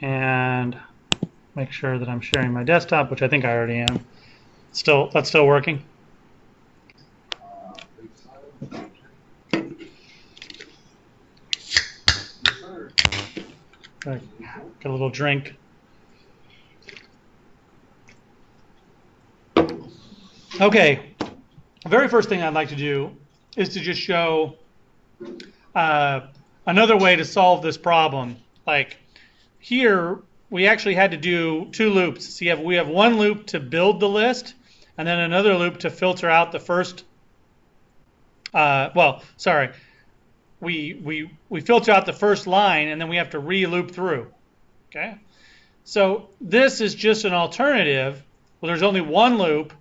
and make sure that I'm sharing my desktop, which I think I already am. That's still working. Get a little drink. Okay, the very first thing I'd like to do is to just show another way to solve this problem. Like here, we actually had to do 2 loops. So we have one loop to build the list, and then another loop to filter out the first. We filter out the first line, and then we have to re-loop through. Okay, so this is just an alternative. Well, there's only one loop,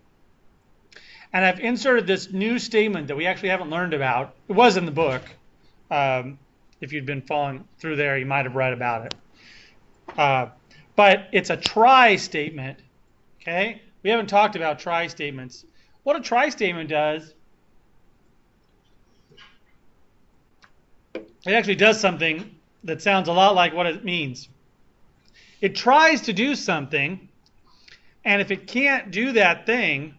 and I've inserted this new statement that we actually haven't learned about. It was in the book. If you'd been following through there, you might have read about it. But it's a try statement. Okay, we haven't talked about try statements. What a try statement does, it actually does something that sounds a lot like what it means. It tries to do something, and if it can't do that thing,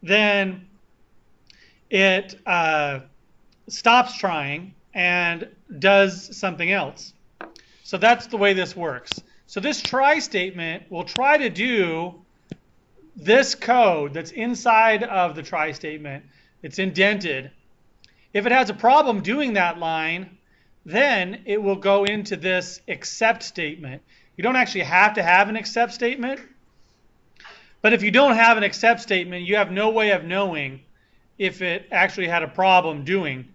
then it stops trying and does something else. So that's the way this works. So this try statement will try to do this code that's inside of the try statement. It's indented. If it has a problem doing that line, then it will go into this except statement. You don't actually have to have an except statement, but if you don't have an except statement, you have no way of knowing if it actually had a problem doing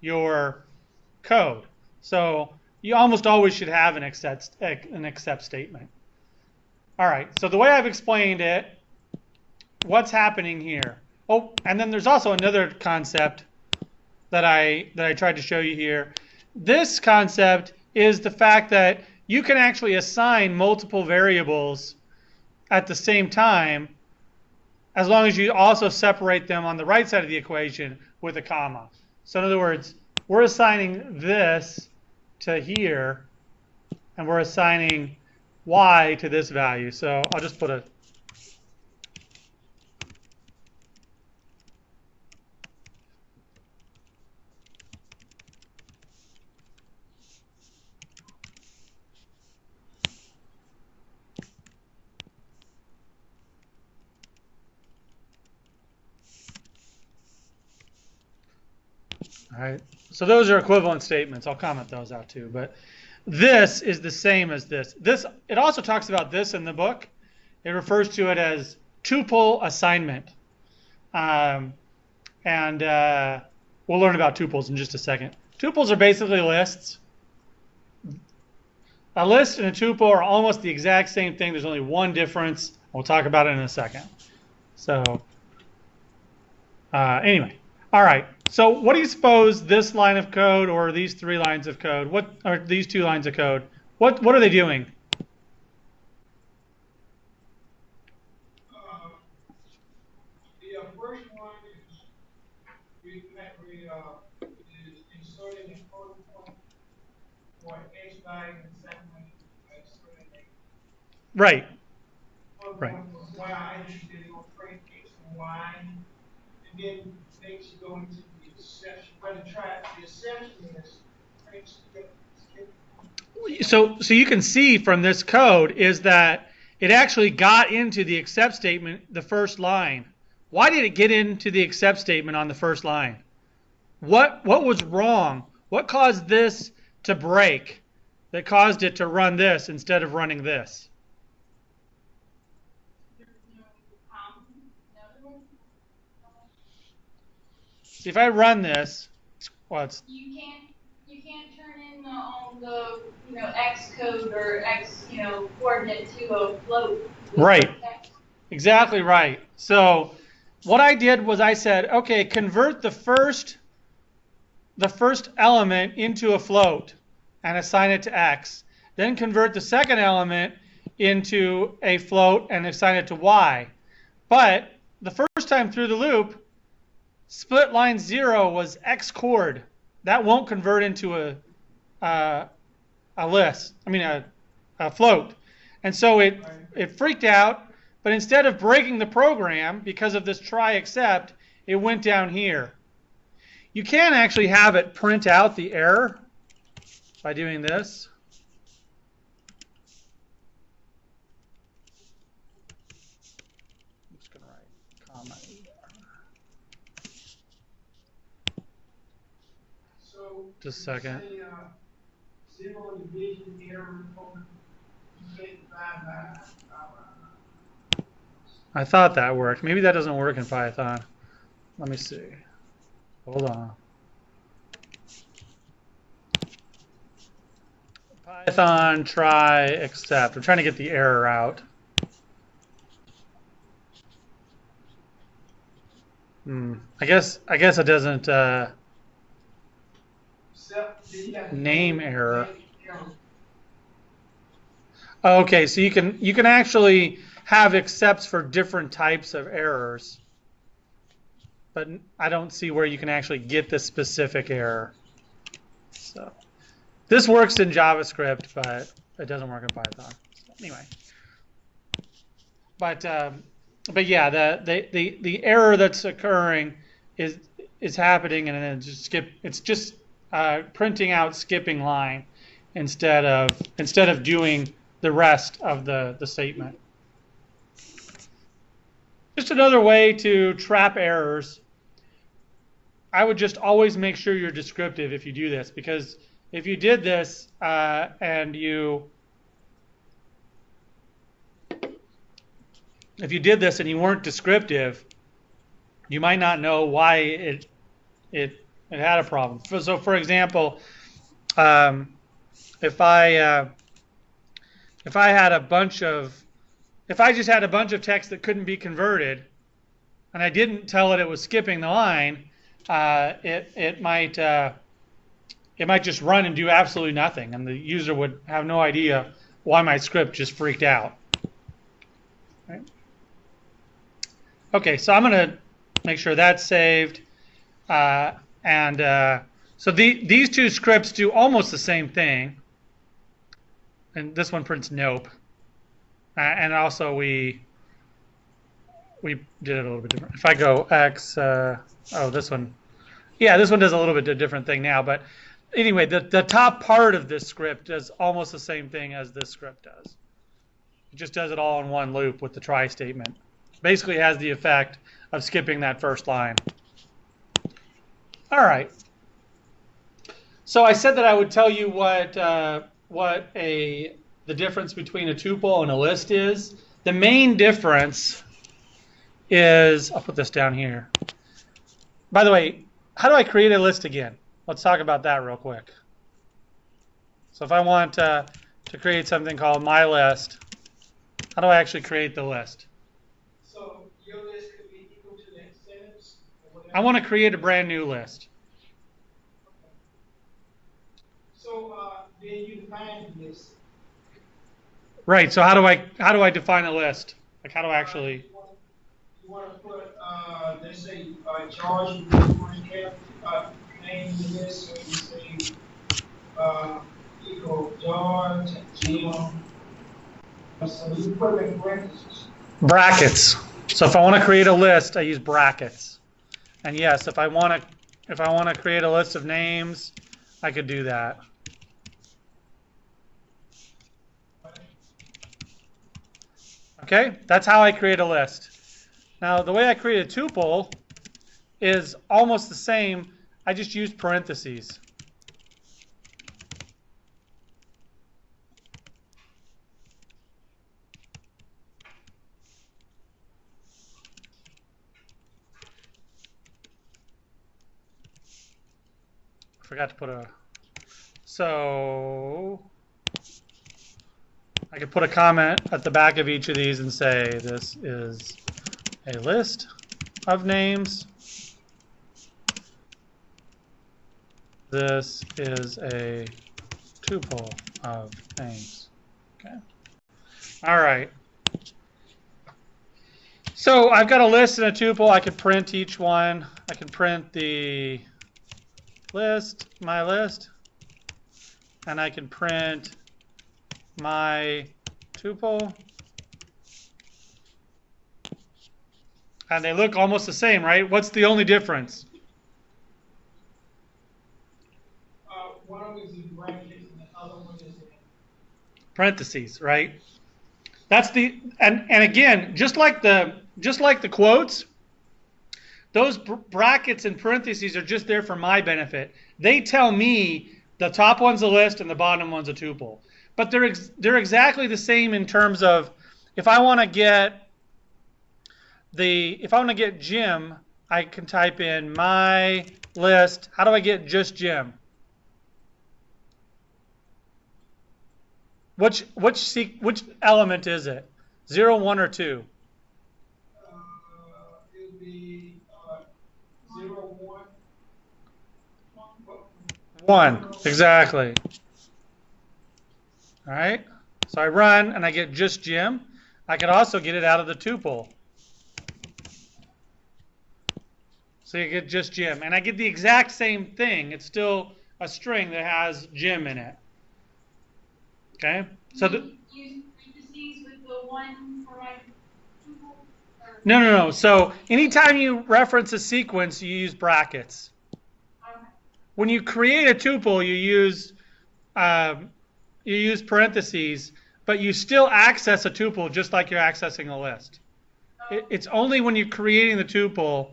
your code. So you almost always should have an except statement. All right, so the way I've explained it, what's happening here? Oh, and then there's also another concept that I tried to show you here. This concept is the fact that you can actually assign multiple variables at the same time, as long as you also separate them on the right side of the equation with a comma. So in other words, we're assigning this to here, and we're assigning y to this value. So I'll just put a all right. So those are equivalent statements. I'll comment those out too. But this is the same as this. It also talks about this in the book. It refers to it as tuple assignment. We'll learn about tuples in just a second. Tuples are basically lists. A list and a tuple are almost the exact same thing. There's only one difference. We'll talk about it in a second. So anyway, all right. So what do you suppose this line of code or these 3 lines of code, what are these 2 lines of code, what are they doing? The first one is inserting a code point for H value, and the second one is inserting a Right. code Right. point for Y, and then go print X and Y, and then things go into the exception. But the exception is print skip. So you can see from this code is that it actually got into the except statement the first line. Why did it get into the except statement on the first line? What was wrong? What caused this to break that caused it to run this instead of running this? See, if I run this, well, it's you can't turn in the X code or X coordinate to a float. Right. Exactly right. So what I did was I said, okay, convert the first element into a float and assign it to X. Then convert the second element into a float and assign it to Y. But the first time through the loop, split line 0 was X chord. That won't convert into a list. I mean a float. And so it freaked out, but instead of breaking the program because of this try except, it went down here. You can actually have it print out the error by doing this. I'm just going to write comma. So Just a second. say, zero division error over you get divide by. I thought that worked. Maybe that doesn't work in Python. Let me see. Hold on. Python try except. I'm trying to get the error out. I guess it doesn't name error. Okay, so you can actually have excepts for different types of errors, but I don't see where you can actually get the specific error. So this works in JavaScript, but it doesn't work in Python. So anyway, but yeah, the error that's occurring is happening, and it's just printing out skipping line instead of doing the rest of the statement. Just another way to trap errors. I would just always make sure you're descriptive if you do this, because if you did this and you weren't descriptive, you might not know why it had a problem. So for example, if I just had a bunch of text that couldn't be converted, and I didn't tell it was skipping the line, it might just run and do absolutely nothing, and the user would have no idea why my script just freaked out. Right? Okay, so I'm going to make sure that's saved, so these two scripts do almost the same thing, and this one prints nope. And also we did it a little bit different. If I go X, this one, yeah, this one does a little bit different thing now. But anyway, the top part of this script does almost the same thing as this script does. It just does it all in one loop with the try statement. Basically has the effect of skipping that first line. All right. So I said that I would tell you what the difference between a tuple and a list is. The main difference is, I'll put this down here. By the way, how do I create a list again? Let's talk about that real quick. So if I want to create something called my list, how do I actually create the list? So your list could be equal to that sentence. I want to create a brand new list. So then you define the list. Right. So how do I define a list? Like how do I actually? You want to put let's say George would be the first character name in the list. So you say equal George Jim. So you put them in parentheses. Brackets. So if I want to create a list, I use brackets. And yes, if I want to create a list of names, I could do that. Okay, that's how I create a list. Now, the way I create a tuple is almost the same. I just use parentheses. I forgot to put a... So... I could put a comment at the back of each of these and say this is a list of names. This is a tuple of names. Okay. All right. So I've got a list and a tuple. I could print each one. I can print the list, my list, and I can print my tuple. And they look almost the same, right? What's the only difference? One of them is in brackets and the other one is in Parentheses, right? That's the and again, just like the quotes, those brackets and parentheses are just there for my benefit. They tell me the top one's a list and the bottom one's a tuple. But they're exactly the same in terms of if I want to get Jim, I can type in my list. How do I get just Jim? Which element is it? 0, 1, or 2? it would be 0, 1. 1, exactly. All right. So I run and I get just Jim. I could also get it out of the tuple. So you get just Jim. And I get the exact same thing. It's still a string that has Jim in it. Okay? So use parentheses with the 1 for my tuple? No. So anytime you reference a sequence, you use brackets. Okay. When you create a tuple, you use parentheses, but you still access a tuple just like you're accessing a list. It's only when you're creating the tuple.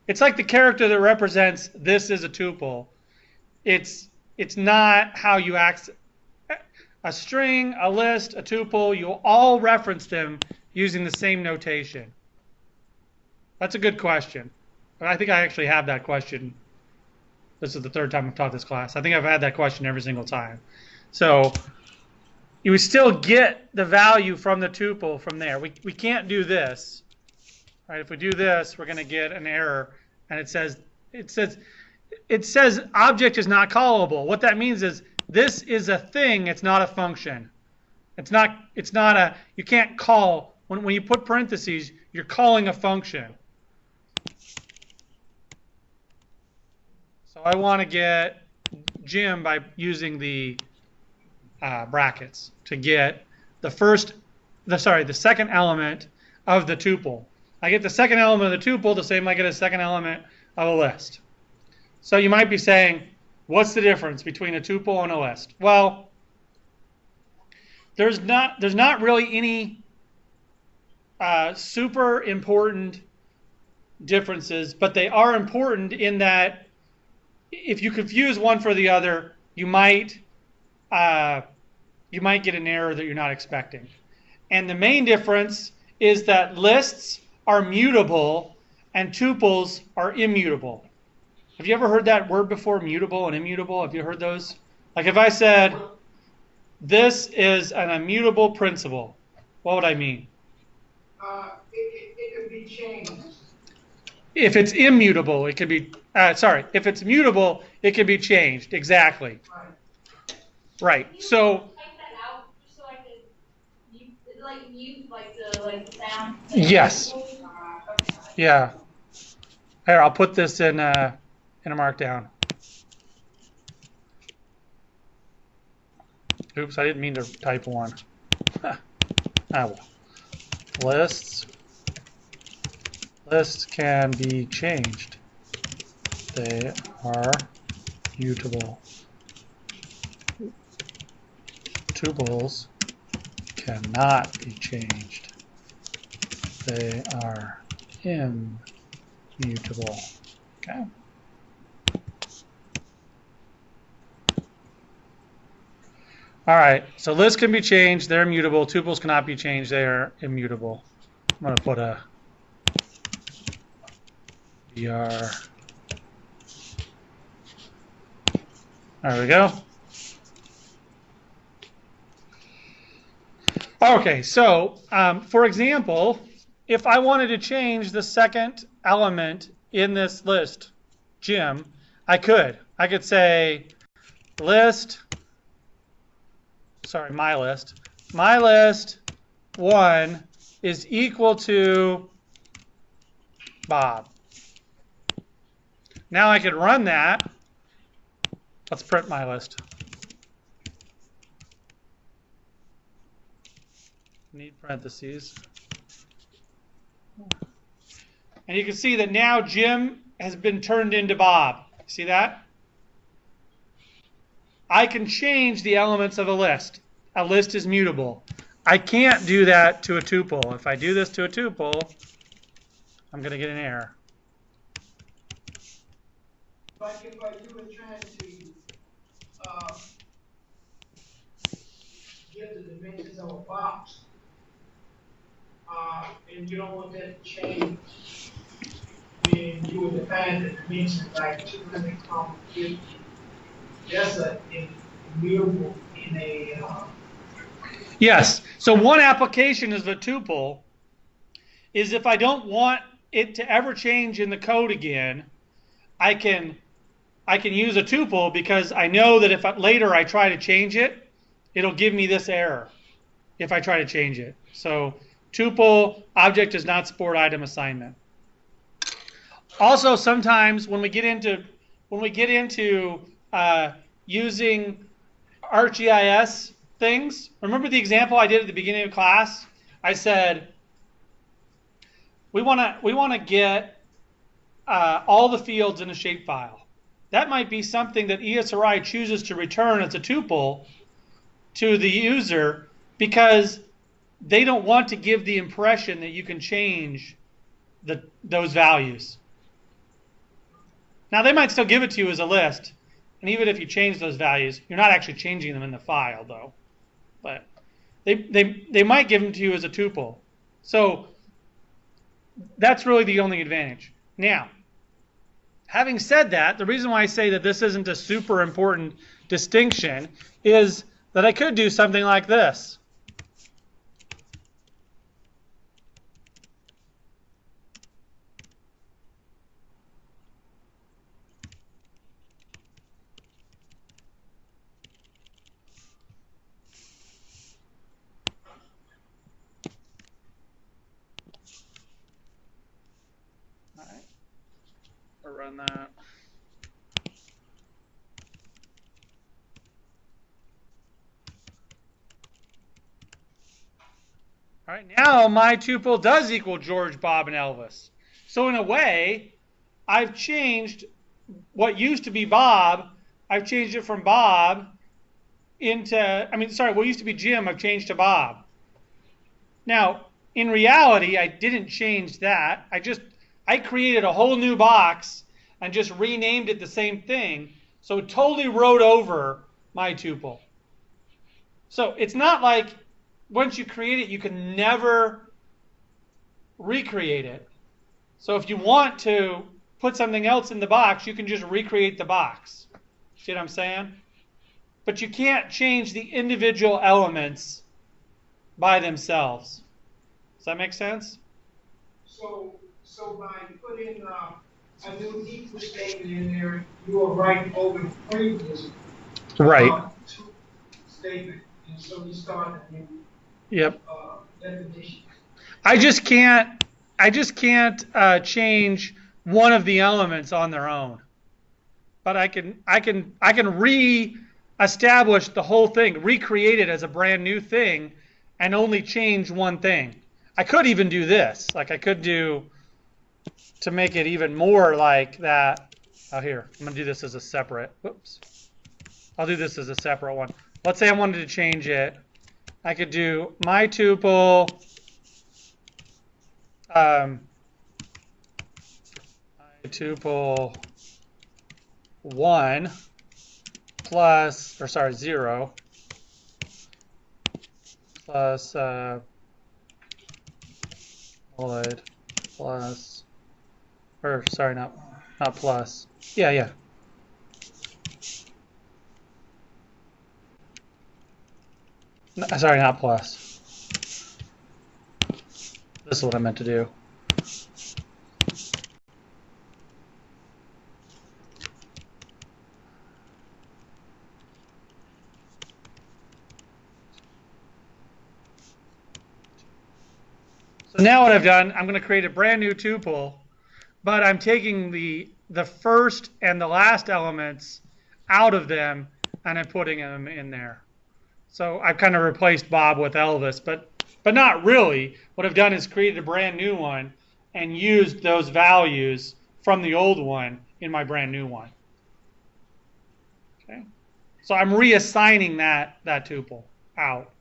It's like the character that represents this is a tuple. It's not how you access a string, a list, a tuple. You'll all reference them using the same notation. That's a good question. I think I actually have that question. This is the third time I've taught this class. I think I've had that question every single time. So you would still get the value from the tuple from there. We can't do this. Right? If we do this, we're going to get an error, and it says object is not callable. What that means is this is a thing. It's not a function. It's not a. You can't call when you put parentheses. You're calling a function. So I want to get Jim by using the brackets to get the second element of the tuple. I get the second element of the tuple the same I get a second element of a list. So you might be saying, what's the difference between a tuple and a list? Well, there's not really any super important differences, but they are important in that if you confuse one for the other, you might get an error that you're not expecting. And the main difference is that lists are mutable and tuples are immutable. Have you ever heard that word before, mutable and immutable? Have you heard those? Like if I said, this is an immutable principle, what would I mean? It could be changed. If it's immutable, it could be, if it's mutable, it can be changed. Exactly. Right. Can you So type that out just so I could mute the sound? yes. Yeah. Here, I'll put this in a markdown. Oops, I didn't mean to type one. Well. Lists can be changed. They are mutable. Tuples cannot be changed. They are immutable. Okay. All right, so lists can be changed, they're immutable. Tuples cannot be changed, they are immutable. I'm going to put a BR. There we go. Okay, so for example, if I wanted to change the second element in this list, Jim, I could say my list 1 is equal to Bob. Now I could run that. Let's print my list. Need parentheses. And you can see that now Jim has been turned into Bob. See that? I can change the elements of a list. A list is mutable. I can't do that to a tuple. If I do this to a tuple, I'm going to get an error. Like if you were trying to give the dimensions of a box, and you don't want that to change, then you would define the dimensions like 200, 50. That's an immutable in a. Yes. So one application is the tuple. Is if I don't want it to ever change in the code again, I can use a tuple because I know that if later I try to change it, it'll give me this error if I try to change it. So tuple object does not support item assignment. Also, sometimes when we get into using ArcGIS things, remember the example I did at the beginning of class? I said we want to get all the fields in a shapefile. That might be something that ESRI chooses to return as a tuple to the user because they don't want to give the impression that you can change those values. Now, they might still give it to you as a list, and even if you change those values, you're not actually changing them in the file, though. But they might give them to you as a tuple. So that's really the only advantage. Now, having said that, the reason why I say that this isn't a super important distinction is that I could do something like this. All right. I'll run that. All right, now my tuple does equal George, Bob, and Elvis. So in a way, I've changed what used to be Bob, I've changed it from Bob what used to be Jim, I've changed to Bob. Now, in reality, I didn't change that. I created a whole new box and just renamed it the same thing. So it totally wrote over my tuple. So it's not like once you create it, you can never recreate it. So if you want to put something else in the box, you can just recreate the box. See what I'm saying? But you can't change the individual elements by themselves. Does that make sense? So by putting a new equal statement in there, you are writing over the previous statement, and so you start a new definition. I just can't change one of the elements on their own, but I can re-establish the whole thing, recreate it as a brand new thing, and only change one thing. I could even do this, like I could do to make it even more like that. Oh, here, I'm gonna do this as a separate. Whoops. I'll do this as a separate one. Let's say I wanted to change it. I could do my tuple. My tuple 1 plus, or sorry, 0 plus void plus, or sorry, not plus. Yeah. No, sorry, not plus. This is what I meant to do. So now what I've done, I'm going to create a brand new tuple, but I'm taking the first and the last elements out of them, and I'm putting them in there. So I've kind of replaced Bob with Elvis, but but not really. What I've done is created a brand new one and used those values from the old one in my brand new one. Okay, so I'm reassigning that tuple out.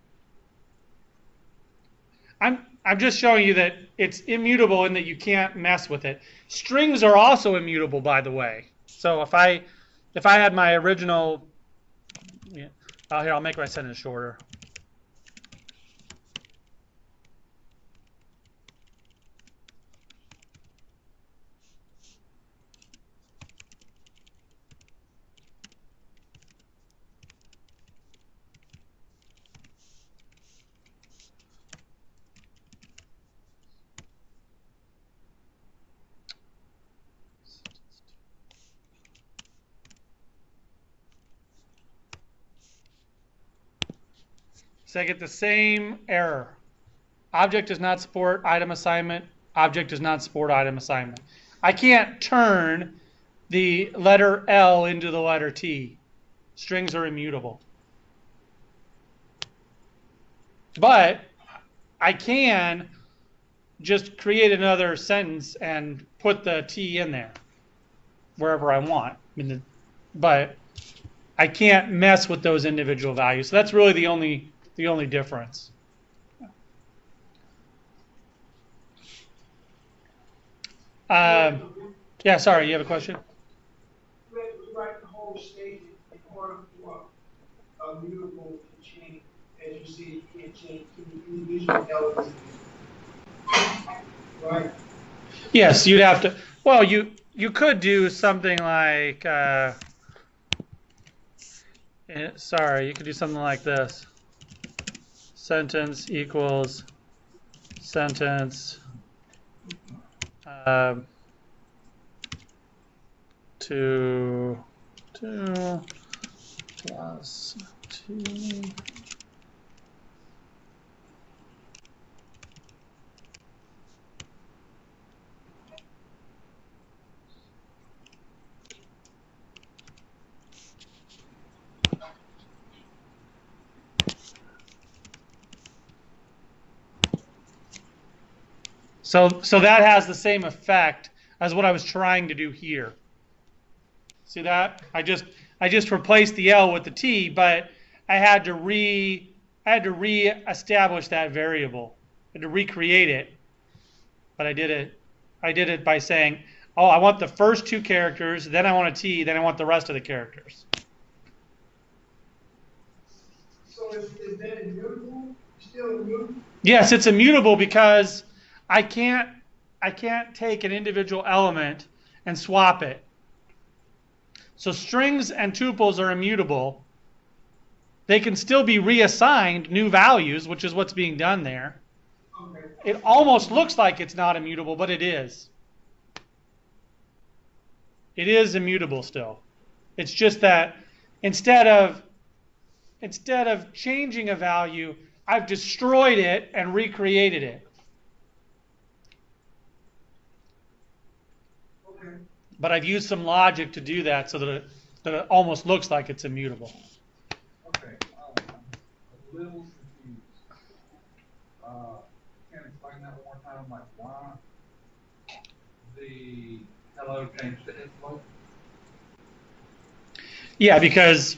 I'm just showing you that it's immutable and that you can't mess with it. Strings are also immutable, by the way. So if I had my original, yeah, here, I'll make my sentence shorter. So I get the same error. Object does not support item assignment. Object does not support item assignment. I can't turn the letter L into the letter T. Strings are immutable. But I can just create another sentence and put the T in there wherever I want. But I can't mess with those individual values. So that's really the only difference. Yeah, sorry, you have a question? We write the whole statement in order for a mutable to change, as you see, it can't change to the individual elements. Right? Yes, you'd have to. Well, you could do something like. Sorry, you could do something like this. Sentence equals sentence two plus two. So that has the same effect as what I was trying to do here. See that? I just replaced the L with the T, but I had to re-establish that variable. I had to recreate it. But I did it by saying, oh, I want the first two characters, then I want a T, then I want the rest of the characters. So is that immutable? Still immutable? Yes, it's immutable because I can't take an individual element and swap it. So strings and tuples are immutable. They can still be reassigned new values, which is what's being done there. Okay. It almost looks like it's not immutable, but it is. It is immutable still. It's just that instead of changing a value, I've destroyed it and recreated it. Okay. But I've used some logic to do that so that it almost looks like it's immutable. Okay, I'm a little confused. Can you explain that one more time? Like why the hello changed to inflow? Yeah, because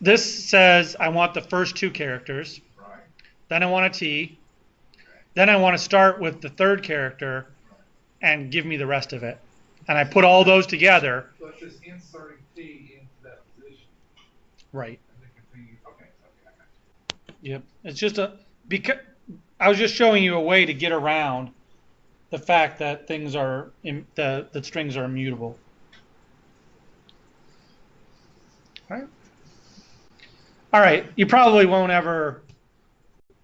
this says I want the first two characters. Right. Then I want a T. Then I want to start with the third character and give me the rest of it. And I put all those together. So it's just inserting T into that position. Right. And then continue. Okay, I got you. Yep. It's just because I was just showing you a way to get around the fact that things are that strings are immutable. All right. You probably won't ever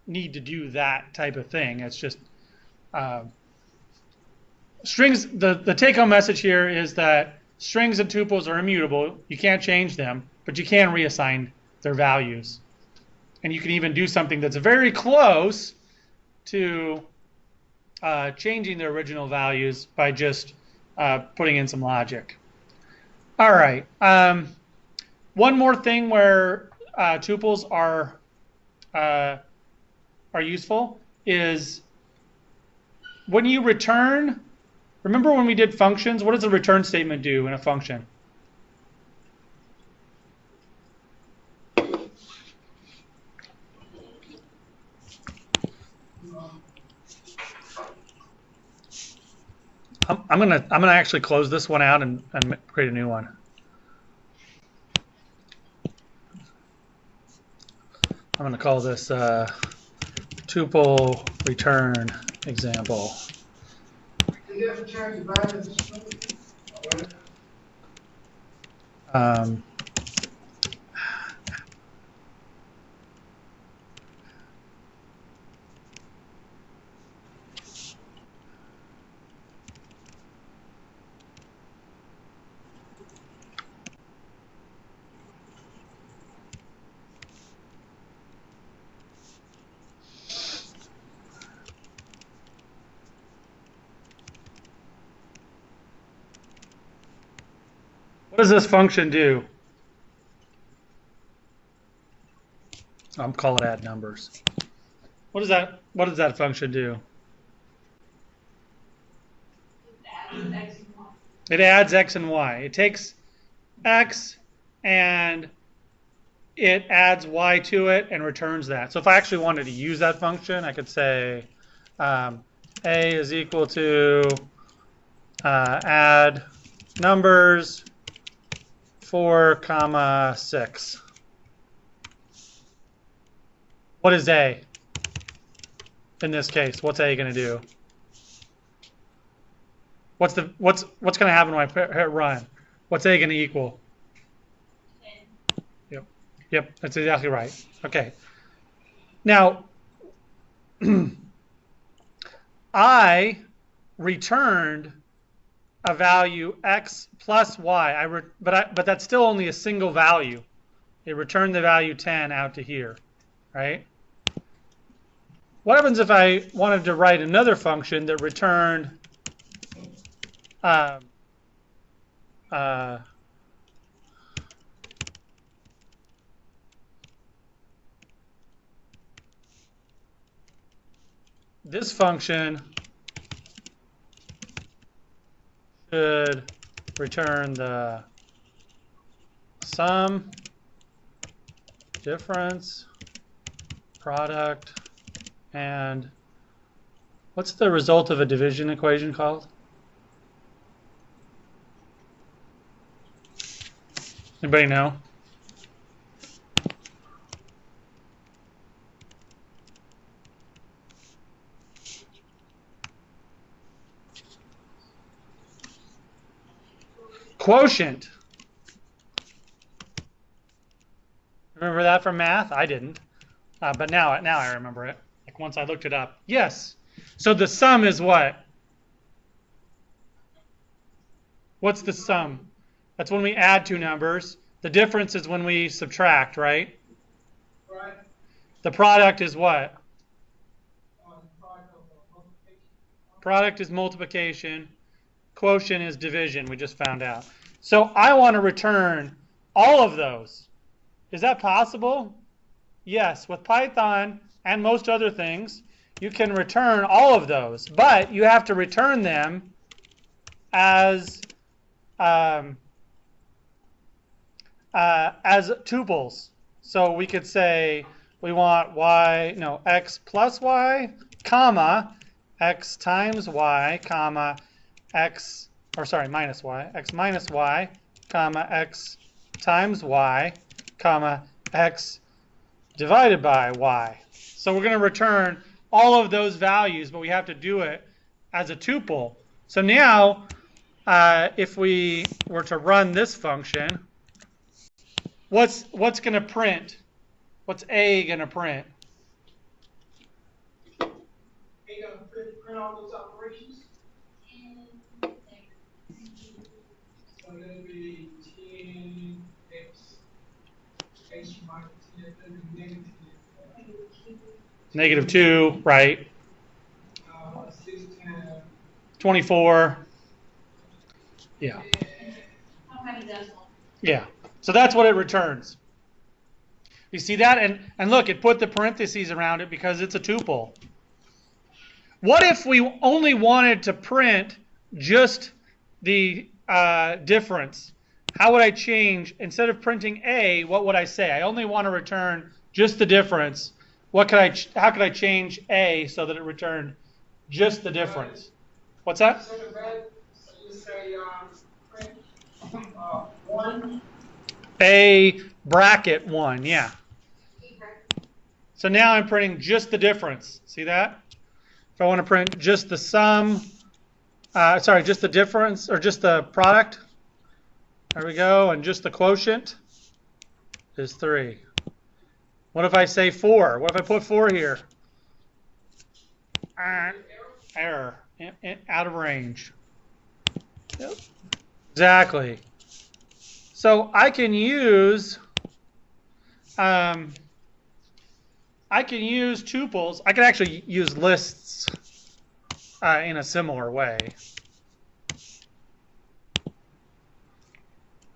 need to do that type of thing. It's just strings. The take-home message here is that strings and tuples are immutable. You can't change them, but you can reassign their values. And you can even do something that's very close to changing the original values by just putting in some logic. All right. One more thing where tuples are are useful is when you return, remember when we did functions, what does a return statement do in a function? I'm gonna actually close this one out and create a new one. I'm gonna call this tuple return example. You have to turn the value of the string. What does this function do? I'm calling it add numbers. What does that function do? It adds x and y. It takes x and it adds y to it and returns that. So if I actually wanted to use that function, I could say a is equal to add numbers 4, 6. What is a in this case? What's a going to do? What's going to happen when I hit run? What's a going to equal? 10. Yep, that's exactly right. Okay. Now, I returned a value x plus y. But that's still only a single value. It returned the value 10 out to here, right? What happens if I wanted to write another function that returned this function should return the sum, difference, product, and what's the result of a division equation called? Anybody know? Quotient. Remember that from math? I didn't, but now I remember it. Like once I looked it up. Yes. So the sum is what? What's the sum? That's when we add two numbers. The difference is when we subtract, right? Right. The product is what? Product is multiplication. Quotient is division, we just found out. So I want to return all of those. Is that possible? Yes, with Python and most other things, you can return all of those, but you have to return them as tuples. So we could say we want x plus y, comma, x times y, comma, minus y, x minus y, comma, x times y, comma, x divided by y. So we're going to return all of those values, but we have to do it as a tuple. So now, if we were to run this function, what's going to print? What's a going to print? A going to print all those operations? So that'll be 10x. X minus 10, that'll be negative 10. Negative 2, right? 6 times 24. Yeah. How many decimal? Yeah. So that's what it returns. You see that? And look, it put the parentheses around it because it's a tuple. What if we only wanted to print just the difference? How would I change, instead of printing A, what would I say? I only want to return just the difference. How could I change A so that it returned just the difference? What's that? So you say print 1. A bracket 1, yeah. So now I'm printing just the difference. See that? If I want to print just the sum, just the difference, or just the product, there we go, and just the quotient is 3. What if I say 4? What if I put 4 here? Error. Out of range. Yep. Exactly. So I can use tuples. I can actually use lists in a similar way.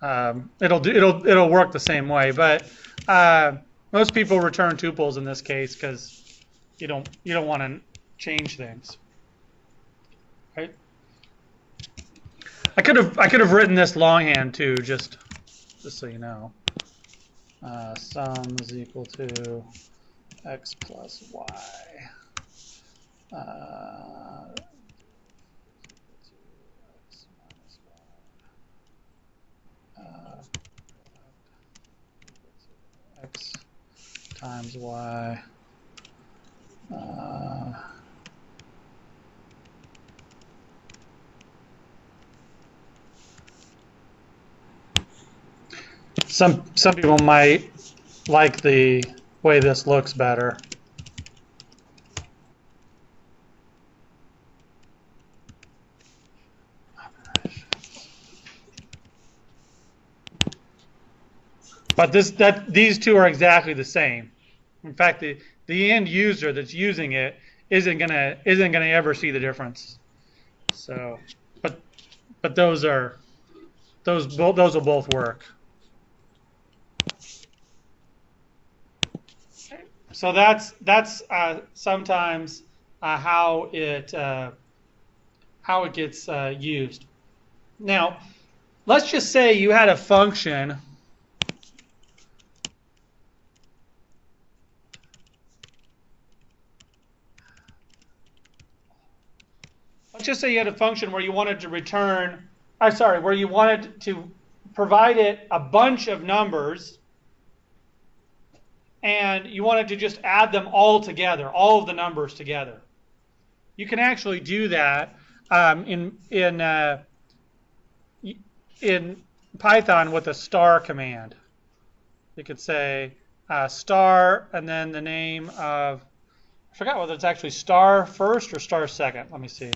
It'll work the same way, but most people return tuples in this case because you don't want to change things, right? I could have written this longhand too, just so you know. Sum is equal to x plus y. X times y. Some people might like the way this looks better. But these two are exactly the same. In fact, the end user that's using it isn't gonna ever see the difference. So, but those will both work. So that's sometimes how it gets used. Now, let's just say you had a function. Let's just say you had a function where you wanted to return, where you wanted to provide it a bunch of numbers, and you wanted to just add them all together, all of the numbers together. You can actually do that in Python with a star command. You could say star and then the name of, I forgot whether it's actually star first or star second. Let me see.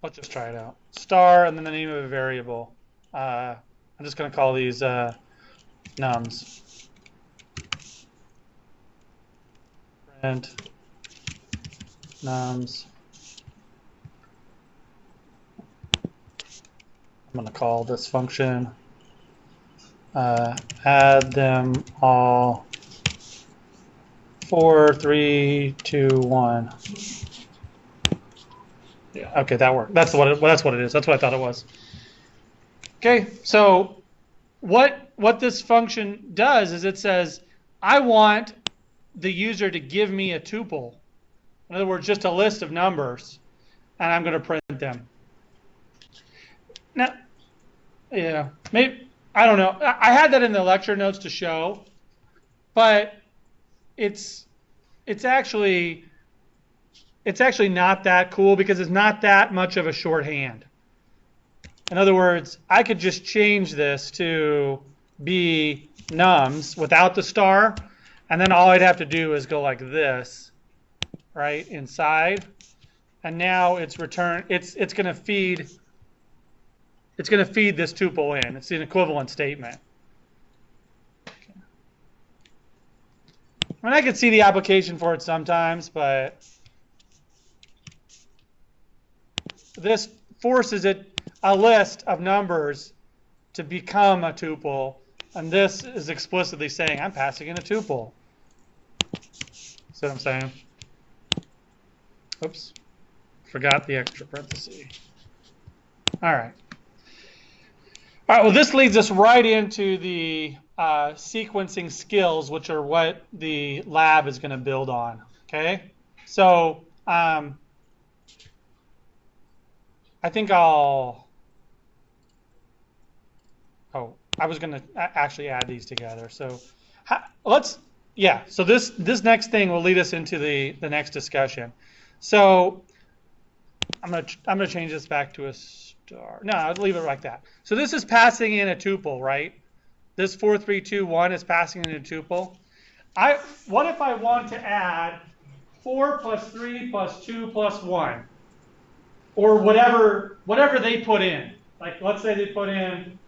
Let's just try it out. Star and then the name of a variable. I'm just going to call these nums. Print nums. I'm going to call this function add them all 4, 3, 2, 1. Yeah, okay, that worked. That's what it is. That's what I thought it was. Okay, so what this function does is it says, I want the user to give me a tuple. In other words, just a list of numbers, and I'm going to print them. Now, yeah, maybe, I don't know. I had that in the lecture notes to show, but it's actually not that cool because it's not that much of a shorthand. In other words, I could just change this to be nums without the star, and then all I'd have to do is go like this, right, inside, and now it's going to feed this tuple in. It's an equivalent statement. mean, I could see the application for it sometimes, but this forces a list of numbers to become a tuple, and this is explicitly saying I'm passing in a tuple. See what I'm saying? Oops, forgot the extra parenthesis. All right. All right, well, this leads us right into the sequencing skills, which are what the lab is going to build on, okay? So I think I was going to actually add these together. So so this next thing will lead us into the next discussion. So I'm gonna change this back to a star. No, I'll leave it like that. So this is passing in a tuple, right? This 4, 3, 2, 1 is passing in a tuple. What if I want to add 4 plus 3 plus 2 plus 1, or whatever they put in? Like let's say they put in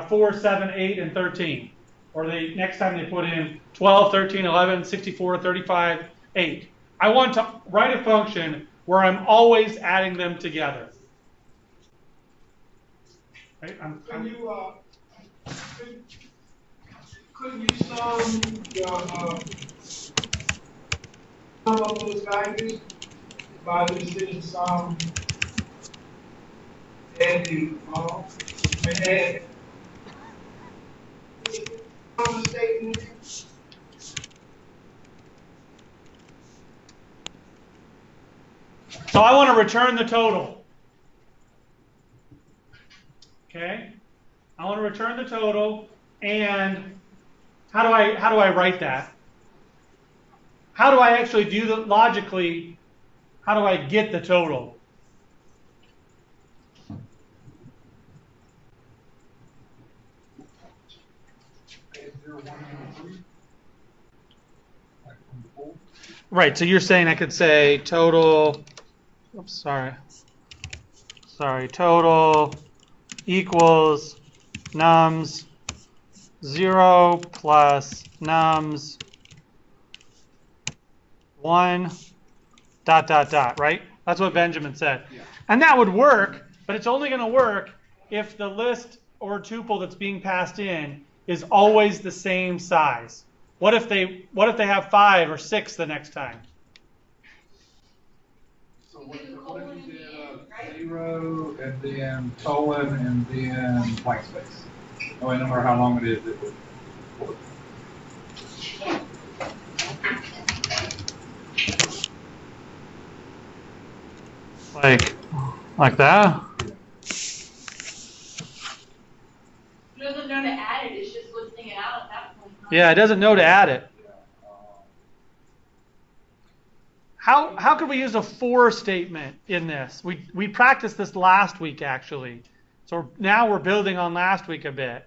4, 7, 8, and 13, or next time they put in 12, 13, 11, 64, 35, 8. I want to write a function where I'm always adding them together. Right? Couldn't you sum up those values by the decision sum and the statement? So I want to return the total. Okay? I want to return the total, and how do I write that? How do I actually do that logically? How do I get the total? Right, so you're saying I could say total, oops, sorry, total equals nums 0 plus nums 1 ... right? That's what Benjamin said. Yeah. And that would work, but it's only going to work if the list or tuple that's being passed in is always the same size. What if they have 5 or 6 the next time? So what if you did 0 and then colon and then blank space? Oh, wait, no matter how long it is, it would work. Like that? It doesn't know to add it, it's just listing it out at that point. Yeah, it doesn't know to add it. How could we use a for statement in this? We practiced this last week, actually. So now we're building on last week a bit.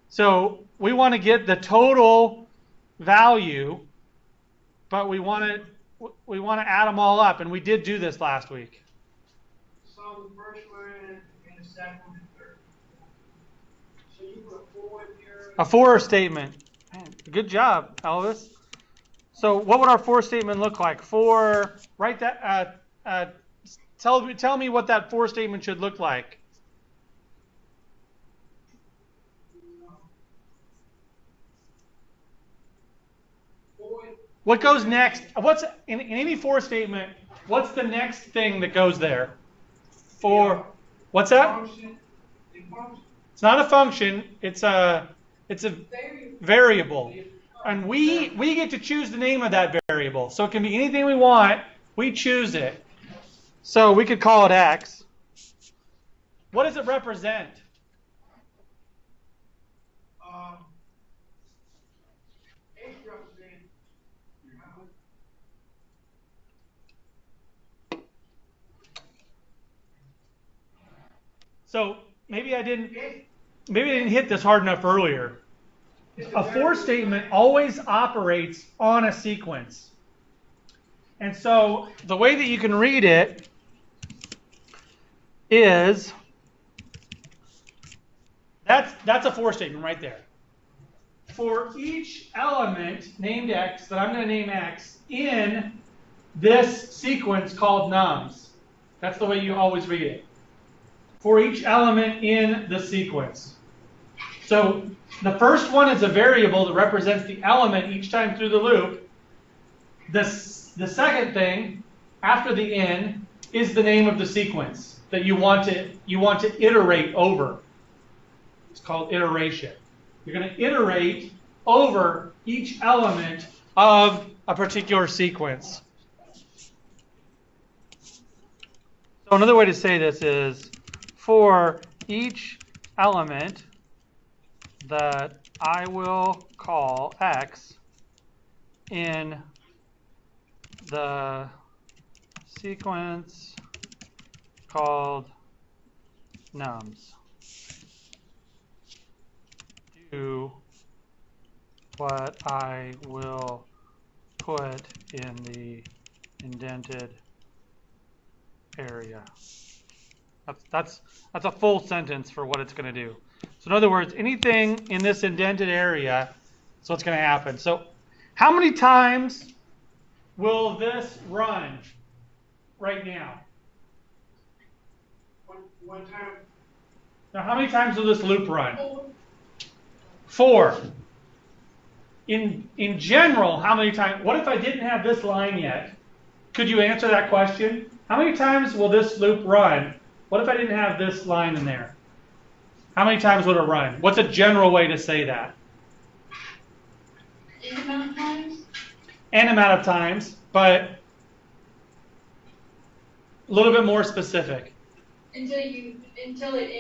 So we want to get the total value, but we want to add them all up, and we did do this last week. So the first one and the second and third. So you put 4 here. A for statement. Man, good job, Elvis. So what would our for statement look like? Write that. Tell me what that for statement should look like. What goes next? What's in any for statement? What's the next thing that goes there? What's that? It's not a function. It's a variable. And we get to choose the name of that variable. So it can be anything we want. We choose it. So we could call it x. What does it represent? So maybe I didn't hit this hard enough earlier. A for statement always operates on a sequence. And so the way that you can read it is that's a for statement right there. for each element named X that I'm going to name X in this sequence called nums. That's the way you always read it. For each element in the sequence. So the first one is a variable that represents the element each time through the loop. The second thing, after the in, is the name of the sequence that you want to iterate over. It's called iteration. You're going to iterate over each element of a particular sequence. So another way to say this is, for each element that I will call X in the sequence called nums, do what I will put in the indented area. That's a full sentence for what it's going to do. So in other words, anything in this indented area is what's going to happen. So how many times will this run right now? One time. Now how many times will this loop run? 4. In general, how many times? What if I didn't have this line yet? Could you answer that question? How many times will this loop run? What if I didn't have this line in there? How many times would it run? What's a general way to say that? N amount of times? N amount of times, but a little bit more specific. Until it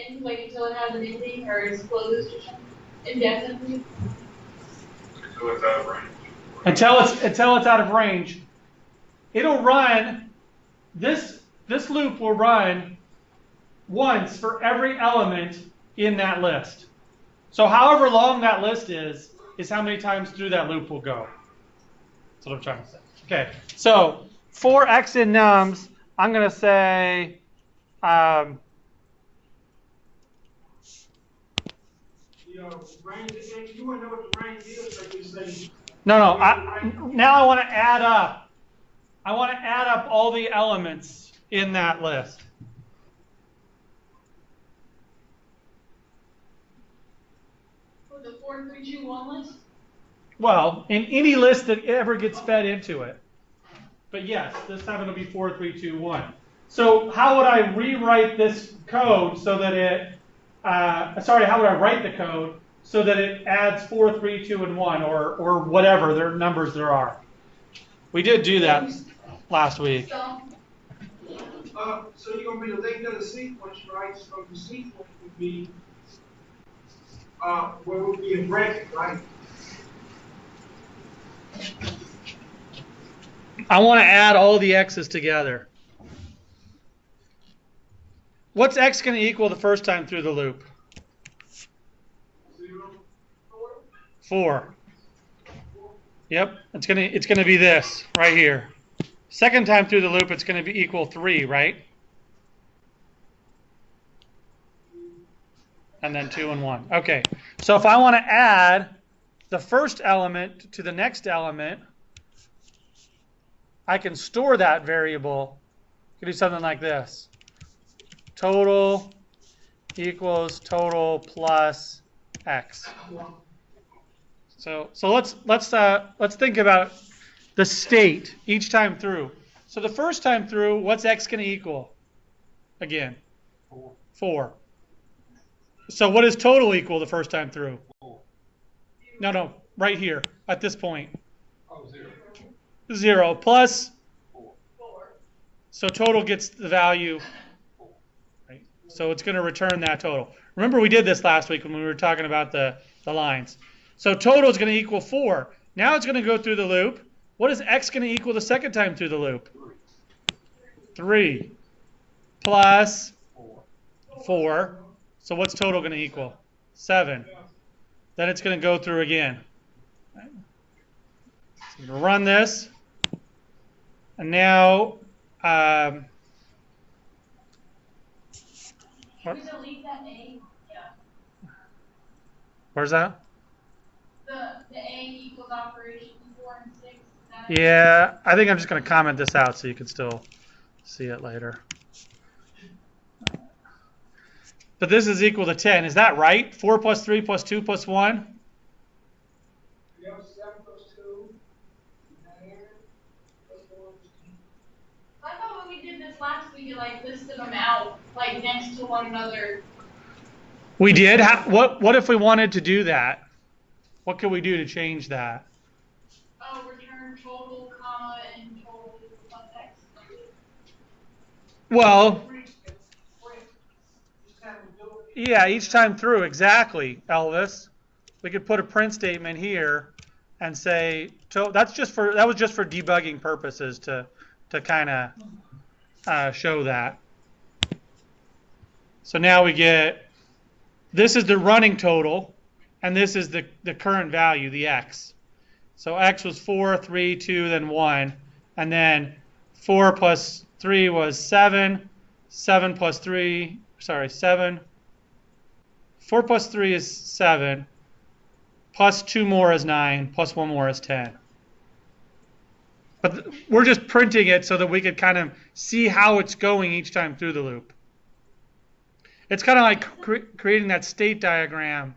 ends, like until it has an ending or is closed or something? Indefinitely? Until it's out of range. Until it's out of range. It'll run, this loop will run once for every element in that list. So however long that list is how many times through that loop will go. That's what I'm trying to say. Okay, so for X in nums, I'm going to say, Range, you want to know what the range is, like you say. now I want to add up. I want to add up all the elements in that list. For the 4, 3, 2, 1 list? Well, in any list that ever gets fed into it. But yes, this time it'll be 4, 3, 2, 1. So how would I rewrite this code so that it, how would I write the code so that it adds 4, 3, 2, and 1, or whatever their numbers there are? We did do that last week. So you're going to be the length of the sequence, right? So the sequence would be, where would be a bracket, right? I want to add all the x's together. What's x going to equal the first time through the loop? 0. 4. Yep, it's gonna be this right here. Second time through the loop, it's going to be equal 3, right? And then 2 and 1. Okay, so if I want to add the first element to the next element, I can store that variable. I can do something like this. Total equals total plus x. So let's think about the state each time through. So the first time through, what's x going to equal? Again, 4. So what is total equal the first time through? No, right here at this point. 0 plus 4. So total gets the value. Right? So it's going to return that total. Remember we did this last week when we were talking about the lines. So total is going to equal 4. Now it's going to go through the loop. What is x going to equal the second time through the loop? 3 plus 4. So what's total going to equal? 7. Then it's going to go through again. So I'm going to run this. And now, Should we delete that A? Yeah. where's that? The Yeah, I think I'm just going to comment this out so you can still see it later. But this is equal to 10. Is that right? 4 plus 3 plus 2 plus 1? Yep, 7 plus 2, 9 plus 1 is 10. I thought when we did this last week, it like listed them out like next to one another. We did? What if we wanted to do that? What could we do to change that? Oh, return total, comma, and total plus X. Well, Each time we do it, yeah, each time through, exactly, Elvis. We could put a print statement here and say, that was just for debugging purposes to kind of show that. So now we get, this is the running total, and this is the current value, the X. So X was 4, 3, 2, then 1, and then 4 plus 3 was 7, 7 plus 3, sorry, 7. 4 plus 3 is 7, plus 2 more is 9, plus 1 more is 10. But we're just printing it so that we could kind of see how it's going each time through the loop. It's kind of like creating that state diagram.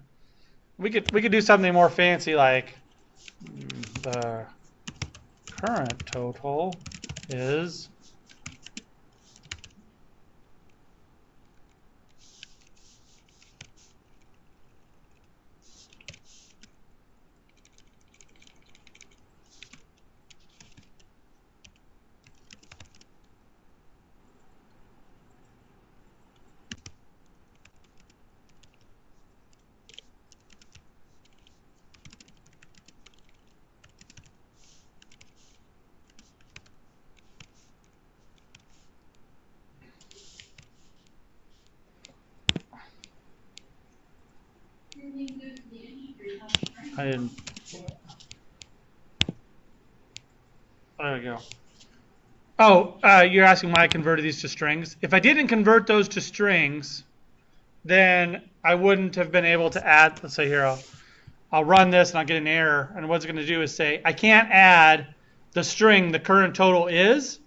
We could do something more fancy like the current total is I didn't. There we go. Oh, you're asking why I converted these to strings. If I didn't convert those to strings, then I wouldn't have been able to add. Let's say here, I'll run this and I'll get an error. And what it's going to do is say, I can't add the string the current total is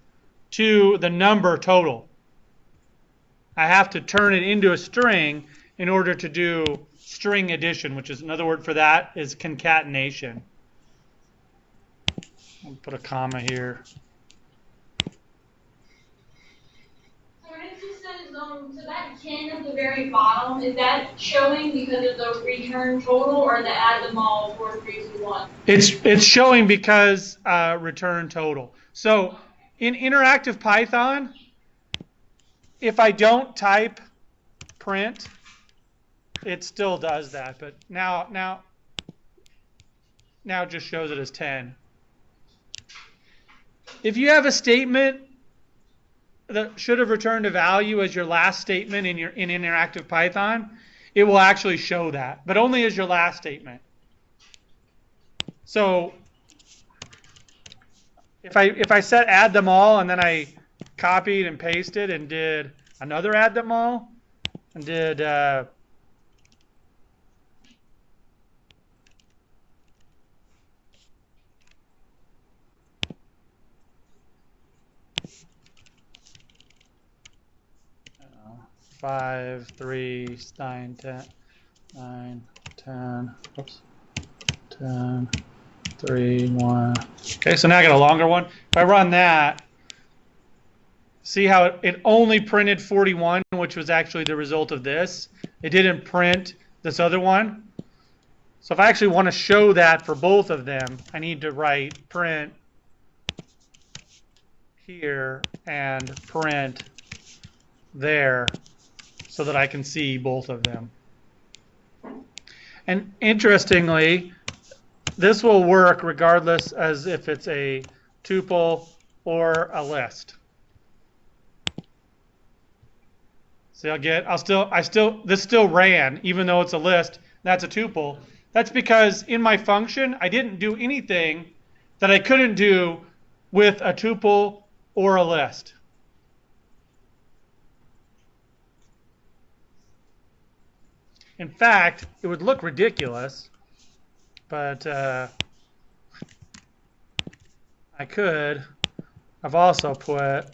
to the number total. I have to turn it into a string in order to do string addition, which is another word for that is concatenation. I'll put a comma here. So when it just says, so that 10 at the very bottom, is that showing because of the return total or the add them all 4, 3, 2, 1? It's showing because return total. So in interactive Python, if I don't type print, it still does that. But now it just shows it as 10. If you have a statement that should have returned a value as your last statement in interactive Python, it will actually show that, but only as your last statement. So if I said add them all and then I copied and pasted and did another add them all and did 5, 3, 9, 10, 9, 10, oops, 10, 3, 1. Okay, so now I got a longer one. If I run that, see how it only printed 41, which was actually the result of this. It didn't print this other one. So if I actually want to show that for both of them, I need to write print here and print there so that I can see both of them. And interestingly, this will work regardless as if it's a tuple or a list. See, this still ran, even though it's a list, that's a tuple. That's because in my function, I didn't do anything that I couldn't do with a tuple or a list. In fact, it would look ridiculous, but I I've also put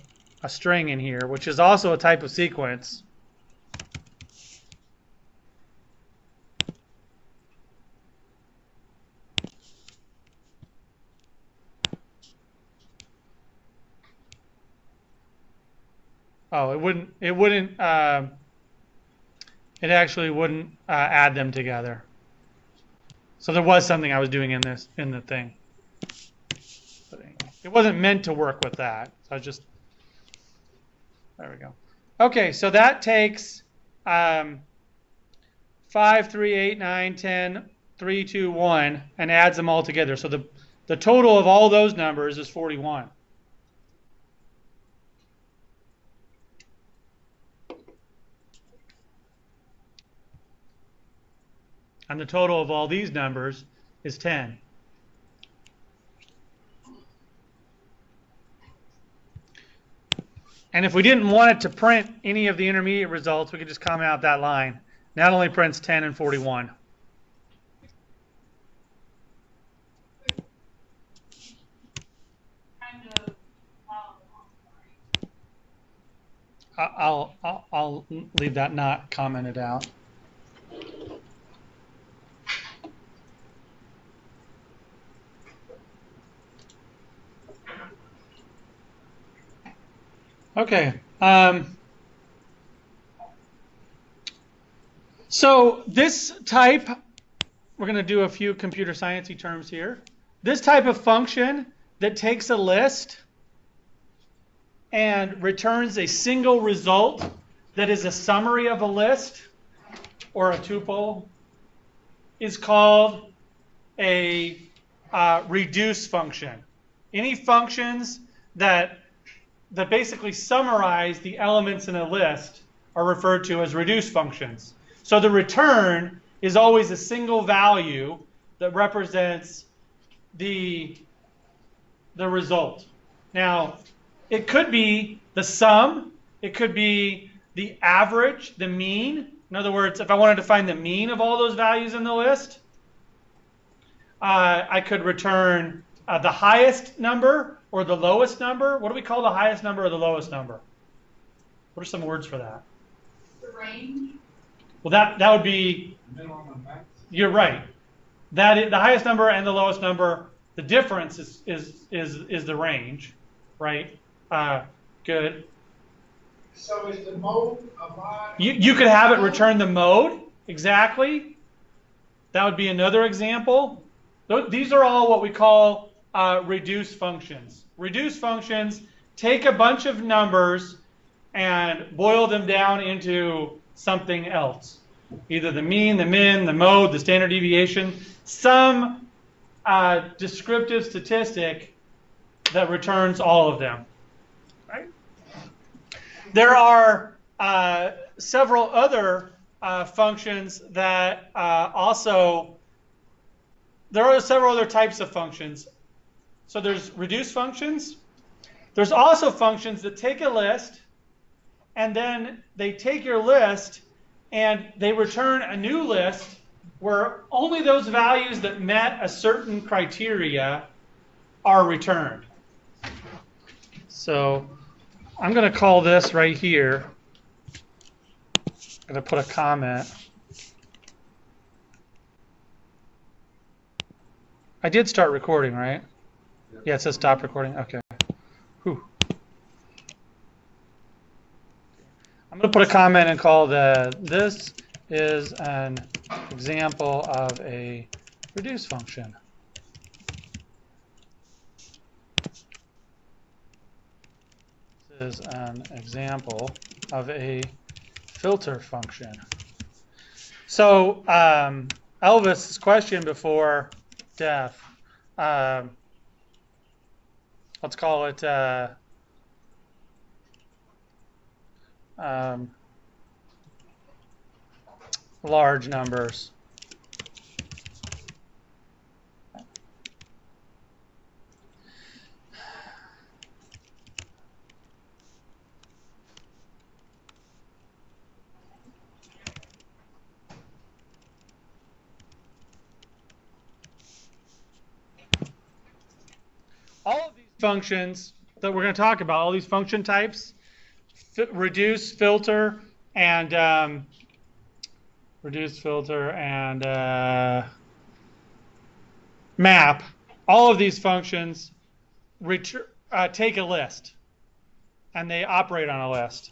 a string in here, which is also a type of sequence. Oh, it actually wouldn't add them together. So there was something I was doing in the thing. But anyway, it wasn't meant to work with that. So I just, there we go. Okay, so that takes 5, 3, 8, 9, 10, 3, 2, 1, and adds them all together. So the total of all those numbers is 41. And the total of all these numbers is 10. And if we didn't want it to print any of the intermediate results, we could just comment out that line. Now it only prints 10 and 41. I'll leave that not commented out. Okay. So this type, we're going to do a few computer sciencey terms here. This type of function that takes a list and returns a single result that is a summary of a list or a tuple is called a reduce function. Any functions that basically summarize the elements in a list are referred to as reduce functions. So the return is always a single value that represents the result. Now, it could be the sum, it could be the average, the mean. In other words, if I wanted to find the mean of all those values in the list, I could return the highest number or the lowest number. What do we call the highest number or the lowest number? What are some words for that? The range. Well, that would be, you're right. The highest number and the lowest number, the difference is the range, right? Good. So is the mode a line? You could have it return the mode, exactly. That would be another example. These are all what we call reduce functions. Reduce functions take a bunch of numbers and boil them down into something else. Either the mean, the min, the mode, the standard deviation, some descriptive statistic that returns all of them. Right? There are several other functions that there are several other types of functions. So there's reduce functions. There's also functions that take a list and then they take your list and they return a new list where only those values that met a certain criteria are returned. So I'm going to call this right here, I'm going to put a comment. I did start recording, right? Yeah, it says stop recording. Okay. Whew. I'm going to put a comment and call this is an example of a reduce function. This is an example of a filter function. So Elvis's question before death, let's call it large numbers. All of these functions that we're going to talk about, all these function types, reduce, filter, and map, all of these functions take a list, and they operate on a list.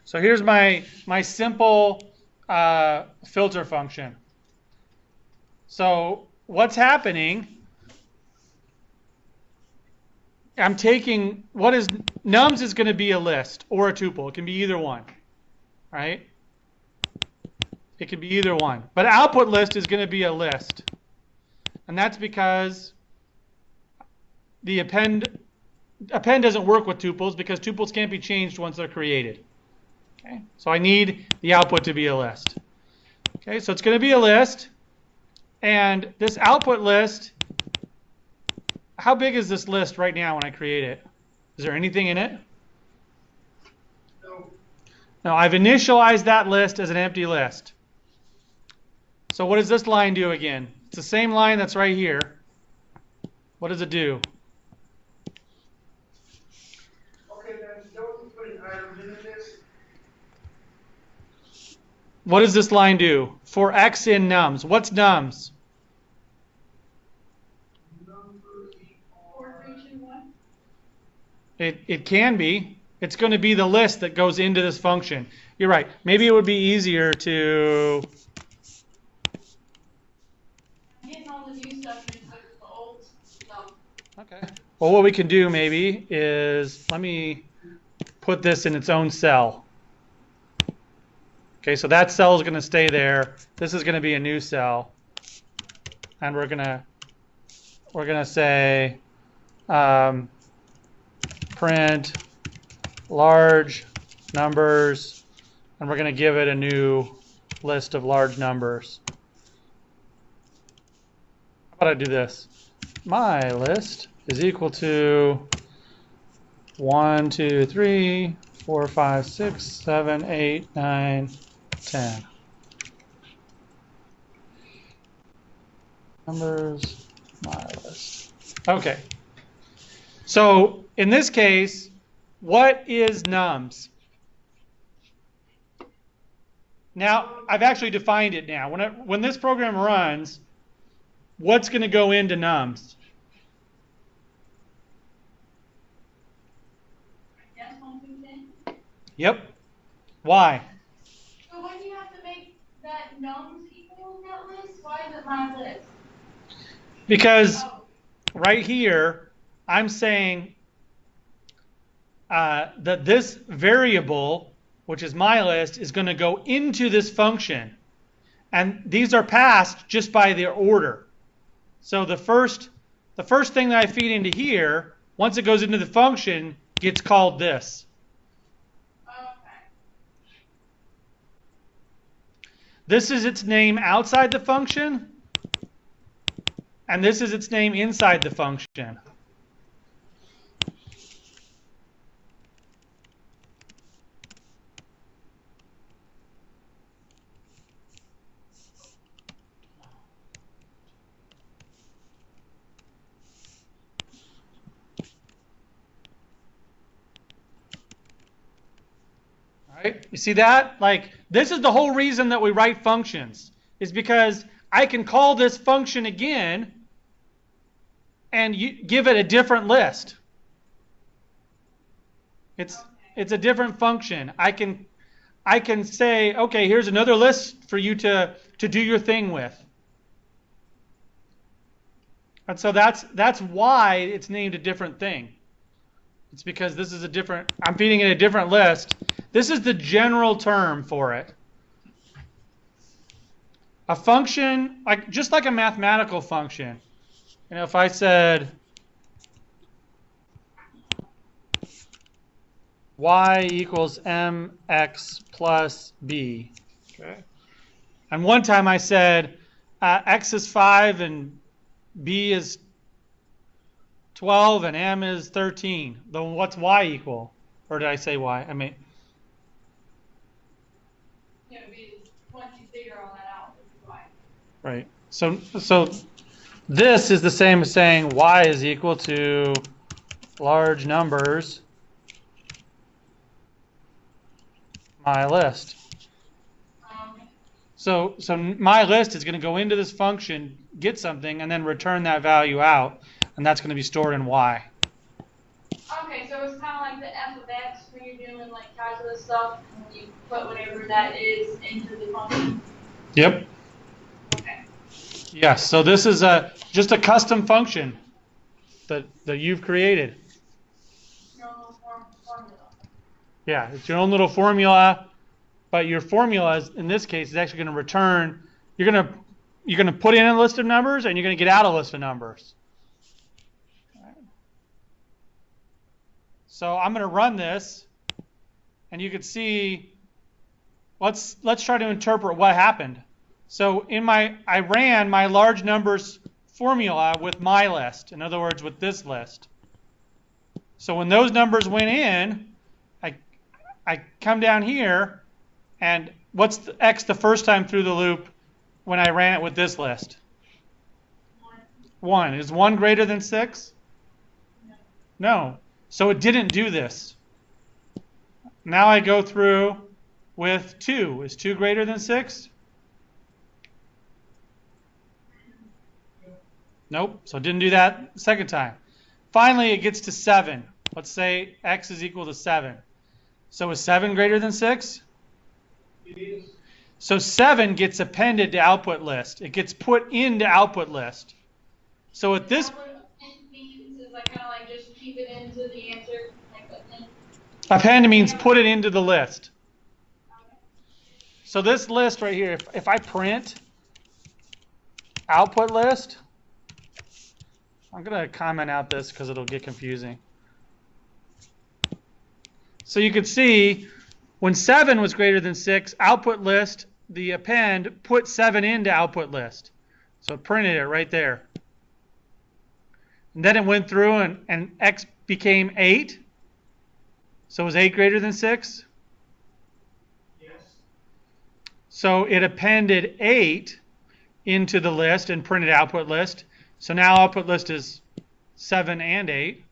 So here's my simple filter function. So what's happening, I'm taking, nums is going to be a list or a tuple. It can be either one, right? It can be either one. But output list is going to be a list. And that's because the append doesn't work with tuples because tuples can't be changed once they're created. Okay, so I need the output to be a list. Okay, so it's going to be a list, and this output list, how big is this list right now when I create it? Is there anything in it? No. No, I've initialized that list as an empty list. So what does this line do again? It's the same line that's right here. What does it do? Okay, then don't you put an item in this? What does this line do? For x in nums. What's nums? Number equal. 4, 3, 2, 1. It can be. It's going to be the list that goes into this function. You're right. Maybe it would be easier to... I'm getting all the new stuff mixed up with the old stuff. Okay. Well, what we can do maybe is, let me put this in its own cell. Okay, so that cell is going to stay there. This is going to be a new cell, and we're gonna say print large numbers, and we're going to give it a new list of large numbers. How about I do this? My list is equal to 1, 2, 3, 4, 5, 6, 7, 8, 9, 10. Numbers, my list. Okay. So in this case, what is nums? Now, I've actually defined it now. When this program runs, what's going to go into nums? I guess 1 through 10. Yep. Why? So why do you have to make that nums equal that list? Why is it my list? Because Oh, right here, I'm saying that this variable, which is my list, is going to go into this function. And these are passed just by their order. So the first thing that I feed into here, once it goes into the function, gets called this. okay. This is its name outside the function, and this is its name inside the function. Right? You see that? Like, this is the whole reason that we write functions, is because I can call this function again and give it a different list. It's a different function. I can say, okay, here's another list for you to do your thing with. And so that's why it's named a different thing. It's because this is I'm feeding it a different list. This is the general term for it. A function, just like a mathematical function. You know, if I said y equals mx plus b. Okay. And one time I said x is 5 and b is 12 and m is 13. Then what's y equal? Or did I say y? I mean, You know, once you figure all that out, it's why. right. So this is the same as saying y is equal to large numbers my list. So my list is going to go into this function, get something, and then return that value out, and that's going to be stored in y. Okay, so it's kind of like the f of x when you're doing like calculus stuff, and you put whatever that is into the function. Yep. Okay. Yes. So this is just a custom function that you've created. Your own formula. Yeah, it's your own little formula, but your formula is, in this case, is actually going to return. You're going to put in a list of numbers, and you're going to get out a list of numbers. So I'm going to run this, and you can see. Let's try to interpret what happened. So I ran my large numbers formula with my list. In other words, with this list. So when those numbers went in, I come down here, and what's the x the first time through the loop when I ran it with this list? 1. Is 1 greater than 6? No. So it didn't do this. Now I go through with 2. Is 2 greater than 6? Nope. So it didn't do that second time. Finally, it gets to 7. Let's say x is equal to 7. So is 7 greater than 6? It is. So 7 gets appended to output list. It gets put into output list. So at this... Is like kind of like just keep it into the answer, like append. Append means put it into the list. So this list right here, if I print output list, I'm going to comment out this because it'll get confusing. So you can see when 7 was greater than 6, output list, the append put 7 into output list. So it printed it right there. And then it went through and x became 8. So was 8 greater than 6? Yes. So it appended 8 into the list and printed output list. So now output list is 7 and 8.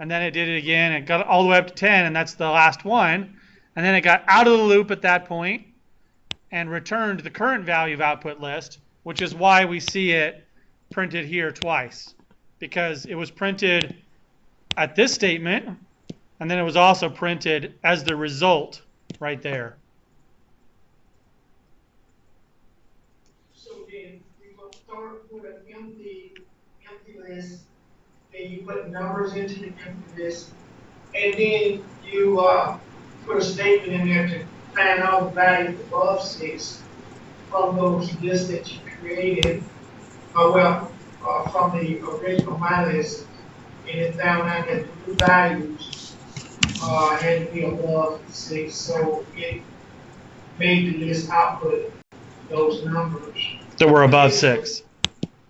And then it did it again. It got all the way up to 10, and that's the last one. And then it got out of the loop at that point and returned the current value of output list, which is why we see it printed here twice. Because it was printed at this statement, and then it was also printed as the result right there. So then you will start with an empty list, then you put numbers into the empty list, and then you put a statement in there to find all the values above 6 from those lists that you created, from the original my list, and it found out that the new values had to be above 6, so it made the list output those numbers. That were above 6.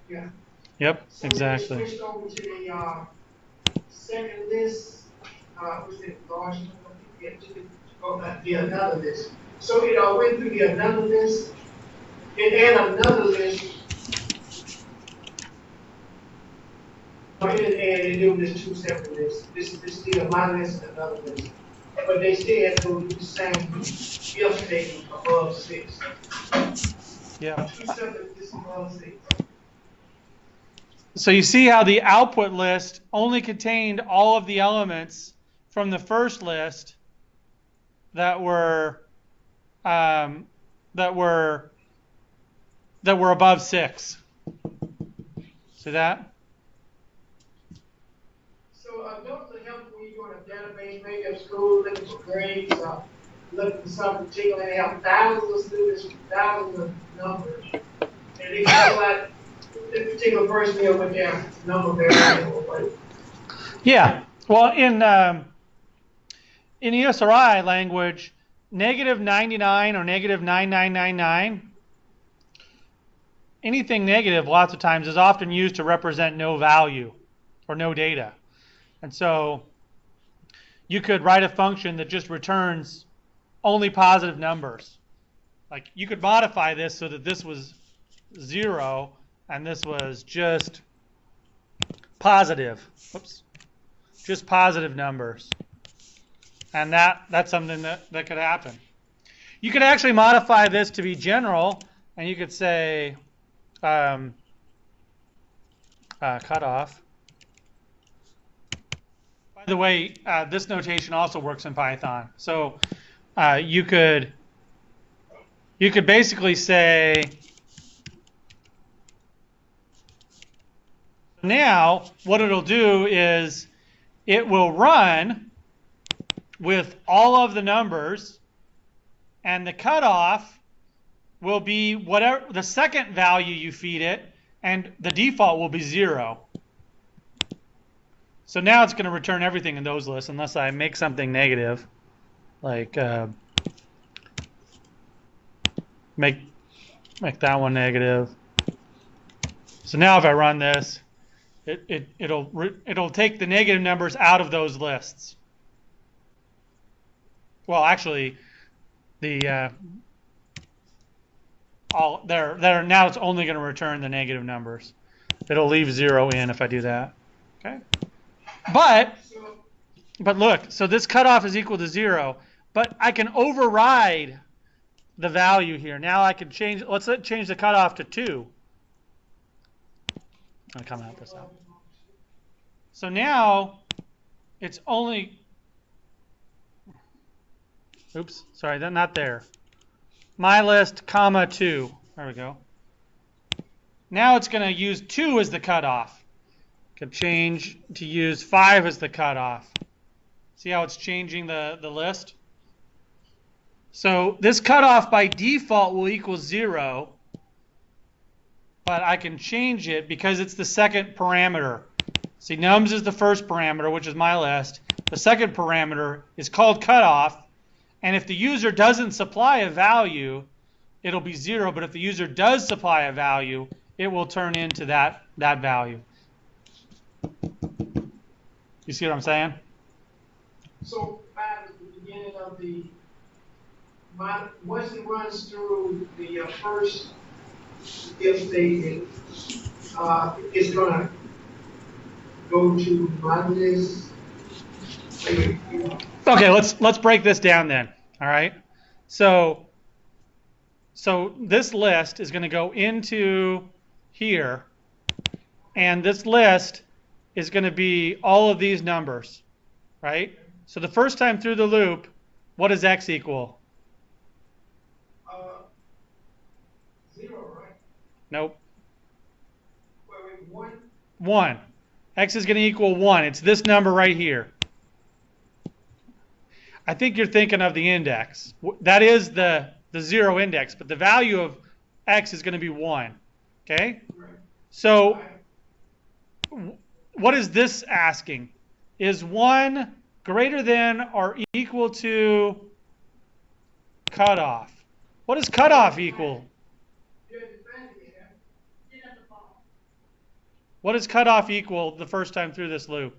Yeah. Yep, So exactly. we switched over to the second list, was it large number? Another list. So it went through the another list, and add another list. And do this 2 separate lists. This is still my list and another list. But they still have to go do the same if statement above 6. Yeah. 2 separate lists above 6. So you see how the output list only contained all of the elements from the first list that were above 6. See that? So those are helpful when you're doing a database, maybe at school, looking for grades, looking for something particular, and they have thousands of students, thousands of numbers. And they can go out, this particular person here with their number variable. Yeah. Well, in in ESRI language, negative 99 or negative 9999, anything negative lots of times is often used to represent no value or no data. And so you could write a function that just returns only positive numbers. Like you could modify this so that this was 0 and this was just positive. Whoops. Just positive numbers. And that's something that could happen. You could actually modify this to be general, and you could say cutoff. By the way, this notation also works in Python. So you could basically say, now what it'll do is it will run with all of the numbers, and the cutoff will be whatever the second value you feed it, and the default will be 0. So now it's going to return everything in those lists unless I make something negative, like make that one negative. So now if I run this, it'll take the negative numbers out of those lists. Well, actually, now it's only going to return the negative numbers. It'll leave 0 in if I do that. Okay. But look, so this cutoff is equal to 0, but I can override the value here. Now I can change. Let's change the cutoff to 2. I'll come out this out. So now it's only. Oops, sorry, not there. My list, comma 2. There we go. Now it's going to use 2 as the cutoff. Could change to use 5 as the cutoff. See how it's changing the list? So this cutoff by default will equal 0, but I can change it because it's the second parameter. See, nums is the first parameter, which is my list. The second parameter is called cutoff. And if the user doesn't supply a value, it'll be 0. But if the user does supply a value, it will turn into that value. You see what I'm saying? So at the beginning of once it runs through the first if statement, it's going to go to minus. Okay, let's break this down then. All right. So this list is going to go into here, and this list is going to be all of these numbers, right? So the first time through the loop, what does x equal? 0, right? Nope. Wait, 1? 1. X is going to equal 1. It's this number right here. I think you're thinking of the index. That is the 0 index, but the value of x is going to be 1. Okay? So what is this asking? Is 1 greater than or equal to cutoff? What does cutoff equal? What does cutoff equal the first time through this loop?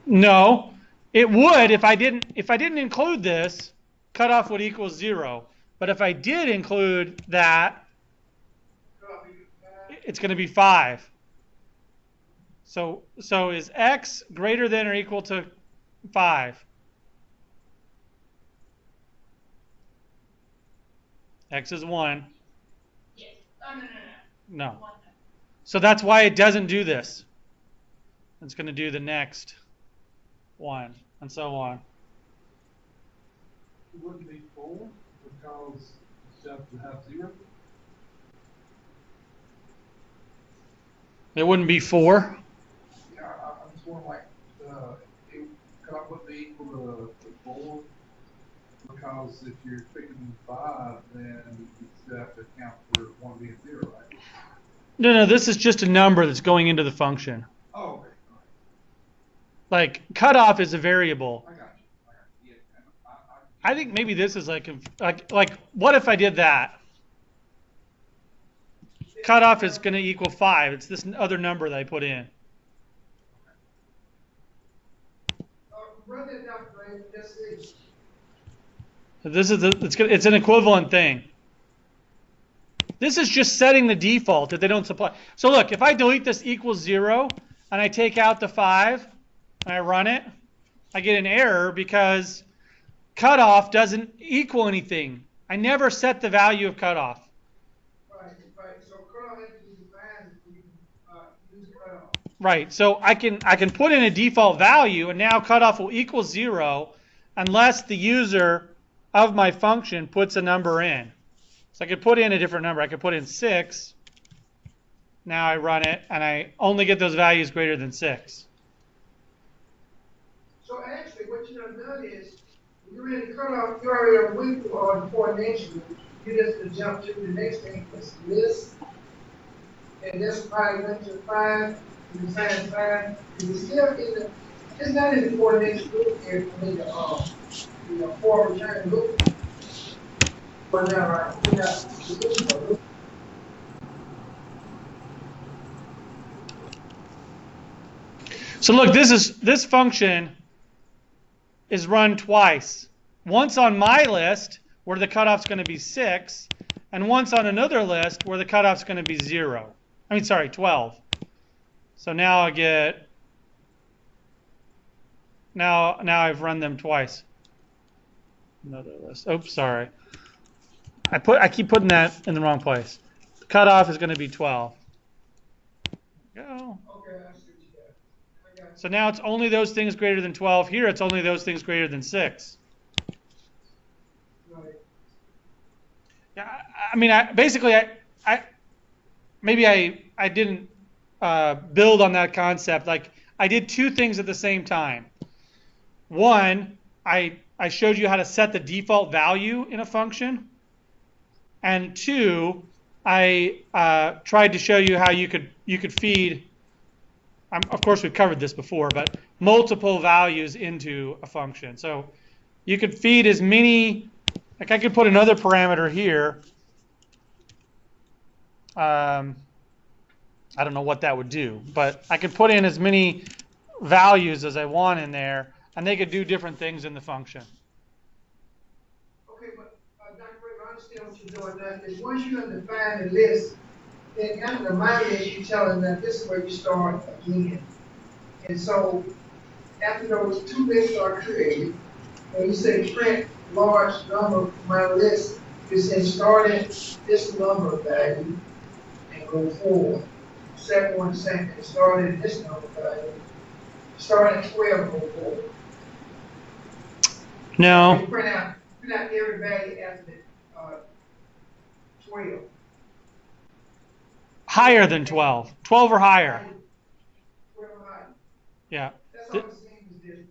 No, it would if I didn't include this, cutoff would equal 0. But if I did include that, it's going to be 5. So is x greater than or equal to 5? X is 1. Yes. Oh, No. 1. So that's why it doesn't do this. It's going to do the next 1, and so on. It wouldn't be 4 because stuff would have 0. It wouldn't be 4. Yeah, I'm just wondering, like, cutoff wouldn't be equal to 4 because if you're picking 5, then you still have to account for 1 being 0, right? No, this is just a number that's going into the function. Oh, okay. like cutoff is a variable. I got you. Yeah, and I think maybe this is like what if I did that? Cutoff is going to equal 5. It's this other number that I put in. Run it down, Ray. Let's see. This is it's an equivalent thing. This is just setting the default that they don't supply. So look, if I delete this equals 0 and I take out the 5 and I run it, I get an error because cutoff doesn't equal anything. I never set the value of cutoff. Right. So cutoff has to be defined so you can use cutoff. Right. So I can put in a default value, and now cutoff will equal 0 unless the user of my function puts a number in. So I could put in a different number. I could put in 6. Now I run it, and I only get those values greater than 6. So actually, what you have done is, when you're ready to cut off, you already went through all the coordination. You just jump to the next thing, it's list, and that's probably went to 5, and the same 5, and it's still in the, it's not in the coordination loop here, I mean, the for return loop. But now, right, we got the loop. So look, this function is run twice. Once on my list, where the cutoff's going to be 6, and once on another list where the cutoff's going to be 0. I mean, sorry, 12. So now I get, now I've run them twice. Another list. Oops, sorry. I keep putting that in the wrong place. The cutoff is going to be 12. There we go. Okay, I see what you got. I got So now it's only those things greater than 12. Here it's only those things greater than 6. you. Right. Yeah, I mean, basically, maybe I didn't build on that concept. Like, I did two things at the same time. One, I showed you how to set the default value in a function. And two, I tried to show you how you could feed, of course we've covered this before, but multiple values into a function. So you could feed as many, like I could put another parameter here. I don't know what that would do, but I could put in as many values as I want in there, and they could do different things in the function. Okay, but Dr. Ray, I understand what you're doing now. Is once you define the list, then kind of the mind list, you're telling that this is where you start again. And so after those two lists are created, when you say print large number from my list, you say start at this number value and go forward. Second one, same thing, start at this number value. Start at 12 and go forward. No. You print out every value after the 12. Higher than 12. 12 or higher. 12 or higher. Yeah. That's all it's saying is this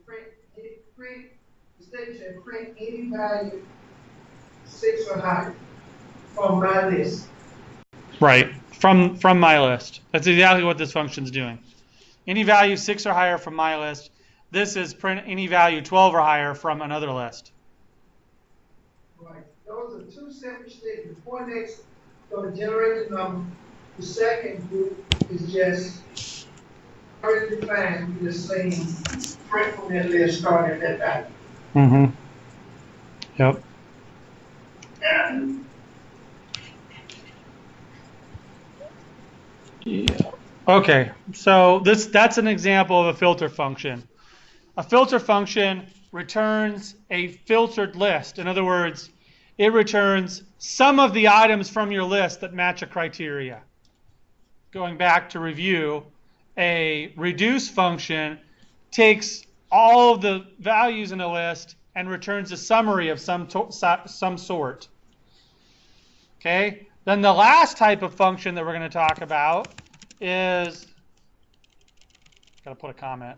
print, the statement said print any value 6 or higher from my list. Right. From my list. That's exactly what this function's doing. Any value 6 or higher from my list. This is print any value 12 or higher from another list. Right. Those are two separate statements. One next going to generate the number. The second group is just already defined. You're just saying print from that list starting at that value. Mm-hmm. Yep. Yeah. Okay, so that's an example of a filter function. A filter function returns a filtered list. In other words, it returns some of the items from your list that match a criteria. Going back to review, a reduce function takes all of the values in a list and returns a summary of some sort. Okay? Then the last type of function that we're going to talk about is, got to put a comment.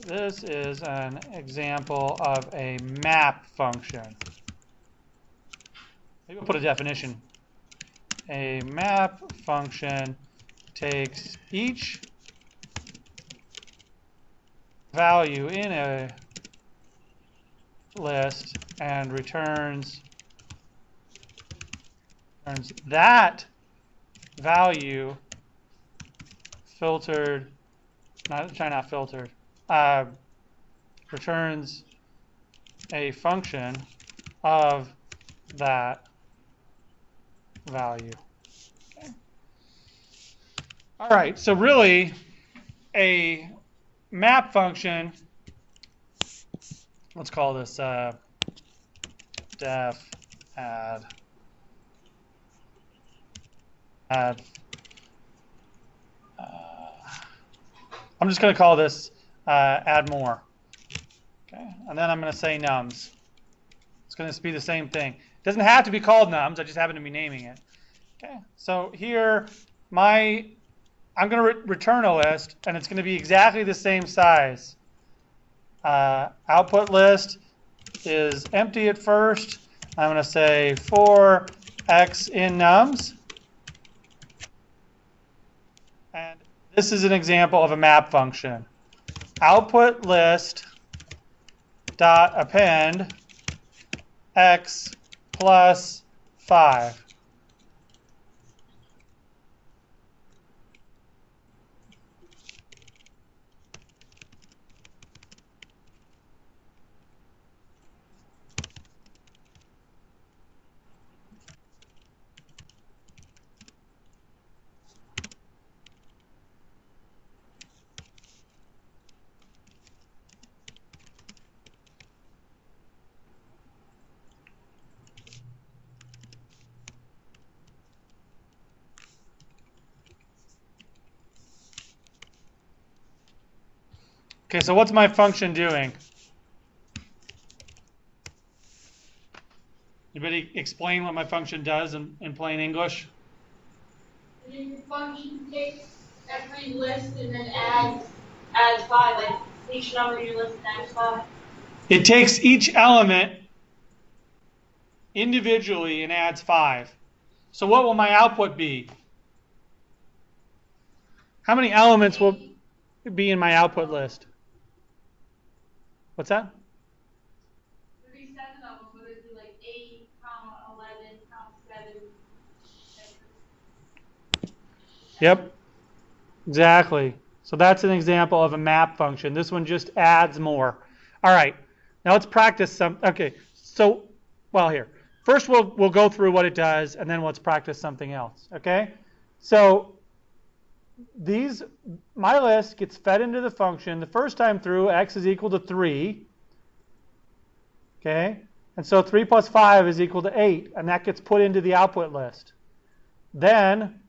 This is an example of a map function. Maybe we'll put a definition. A map function takes each value in a list and returns that value filtered, not filtered, returns a function of that value. Okay. All right, so really a map function, let's call this def add I'm just going to call this add more. Okay, and then I'm going to say nums. It's going to be the same thing. It doesn't have to be called nums. I just happen to be naming it. Okay, so here I'm going to return a list, and it's going to be exactly the same size. Output list is empty at first. I'm going to say for x in nums. And this is an example of a map function. Output list dot append x plus 5. Okay, so what's my function doing? Anybody explain what my function does in plain English? Your function takes every list and then adds 5, like each number in your list adds 5. It takes each element individually and adds 5. So what will my output be? How many elements will be in my output list? What's that? There'd be 7 of them, but it'd be like 8, 11, 7. Yep, exactly. So that's an example of a map function. This one just adds more. All right, now let's practice some. Okay, so, well, here. First we'll go through what it does, and then let's practice something else, okay? So my list gets fed into the function. The first time through, x is equal to 3, okay? And so 3 plus 5 is equal to 8, and that gets put into the output list. Then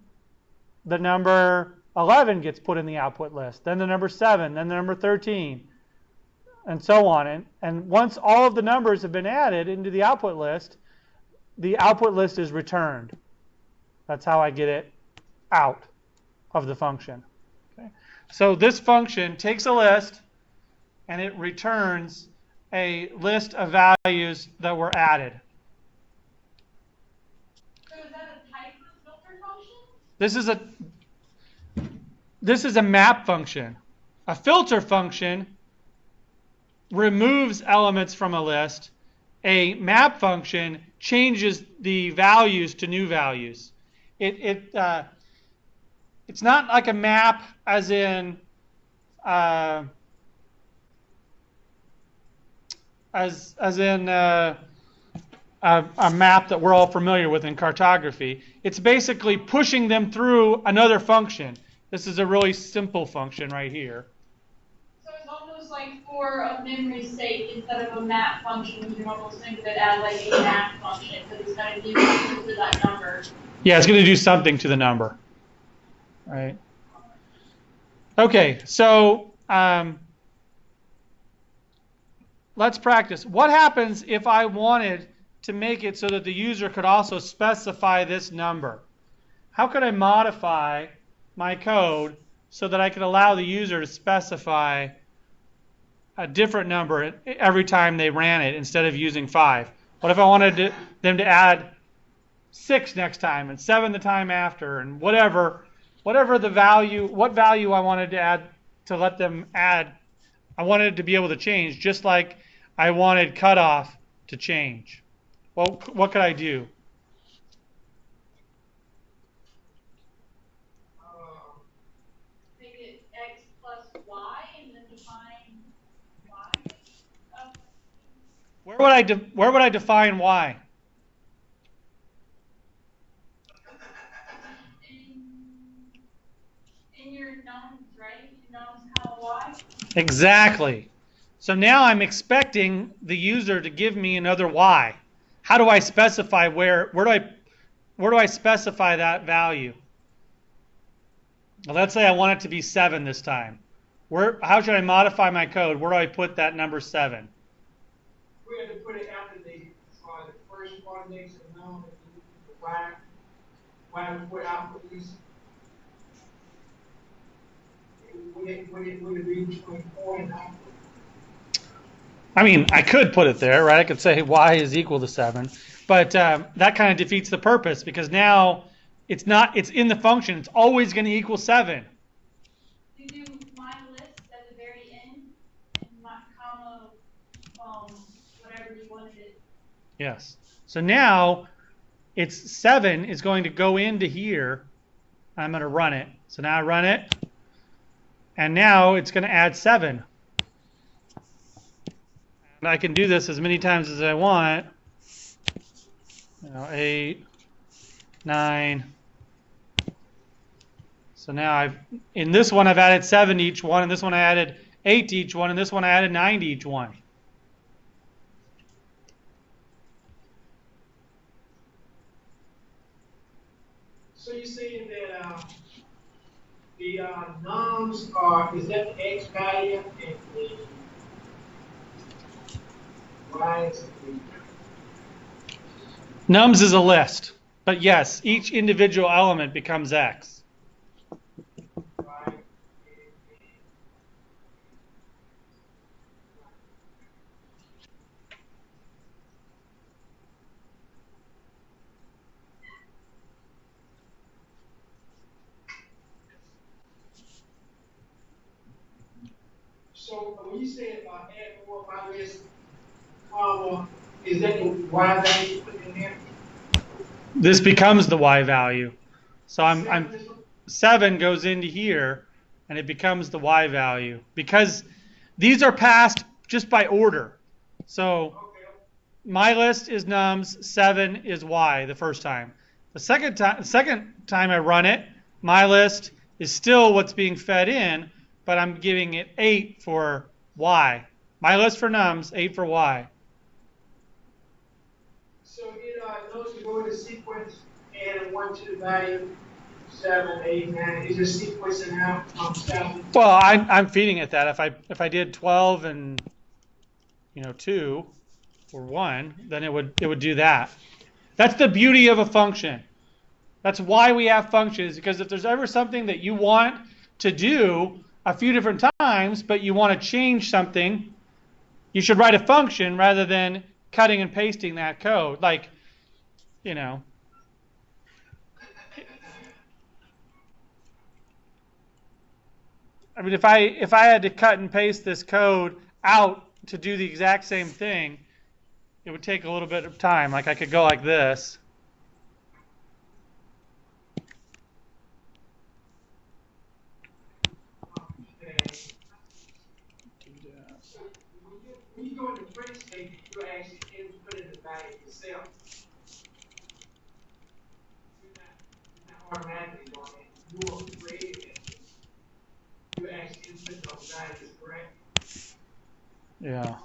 the number 11 gets put in the output list, then the number 7, then the number 13, and so on. And once all of the numbers have been added into the output list is returned. That's how I get it out of the function. Okay? So this function takes a list and it returns a list of values that were added. So is that a type of filter function? This is a map function. A filter function removes elements from a list. A map function changes the values to new values. It's not like a map as in a map that we're all familiar with in cartography. It's basically pushing them through another function. This is a really simple function right here. So it's almost like for a memory's sake, instead of a map function, you can almost think of it as like a map function, because it's going to do something to that number. Yeah, it's going to do something to the number. Right. Okay, so let's practice. What happens if I wanted to make it so that the user could also specify this number? How could I modify my code so that I could allow the user to specify a different number every time they ran it instead of using 5? What if I wanted them to add 6 next time and 7 the time after, and whatever the value, what value I wanted to add to let them add I wanted it to be able to change, just like I wanted cutoff to change. Well, what could I do? Make it x plus y and then define y. Uh, Where would I define y? in your nums, right? Nums comma y. Exactly. So now I'm expecting the user to give me another y. How do I specify where do I specify that value? Well, let's say I want it to be 7 this time. How should I modify my code? Where do I put that number 7? We had to put it after the first one makes a known, and the why put output least. Would it be between 4 and output? I mean, I could put it there, right? I could say y is equal to 7, but that kind of defeats the purpose because now it's in the function. It's always going to equal 7. You do my list at the very end and my comma, whatever you wanted it. Yes. So now it's 7 is going to go into here. I'm going to run it. So now I run it, and now it's going to add 7. And I can do this as many times as I want. 8, 9. So now in this one I've added 7 to each one, and this one I added 8 to each one, and this one I added 9 to each one. So you're saying that the nums is that the x value and the y is the Nums is a list, but yes, each individual element becomes x. y. So when you say add more my list, is that the y value you put in there? This becomes the y value. So I'm 7 goes into here, and it becomes the y value because these are passed just by order. So my list is nums, 7 is y the first time. The second time I run it, my list is still what's being fed in, but I'm giving it 8 for y. My list for nums, 8 for y. So it knows to go into sequence and 1 to the value 7, 8, 9. Is it sequencing out 7? Well, I'm feeding it that. If I did 12 and 2 or 1, then it would do that. That's the beauty of a function. That's why we have functions, because if there's ever something that you want to do a few different times, but you want to change something, you should write a function rather than cutting and pasting that code. Like, I mean, if I had to cut and paste this code out to do the exact same thing, it would take a little bit of time. Like I could go like this. When you go into print state, you actually input in the value yourself. You're not automatically doing it. You are creating it. You actually input those values, correct? Yeah.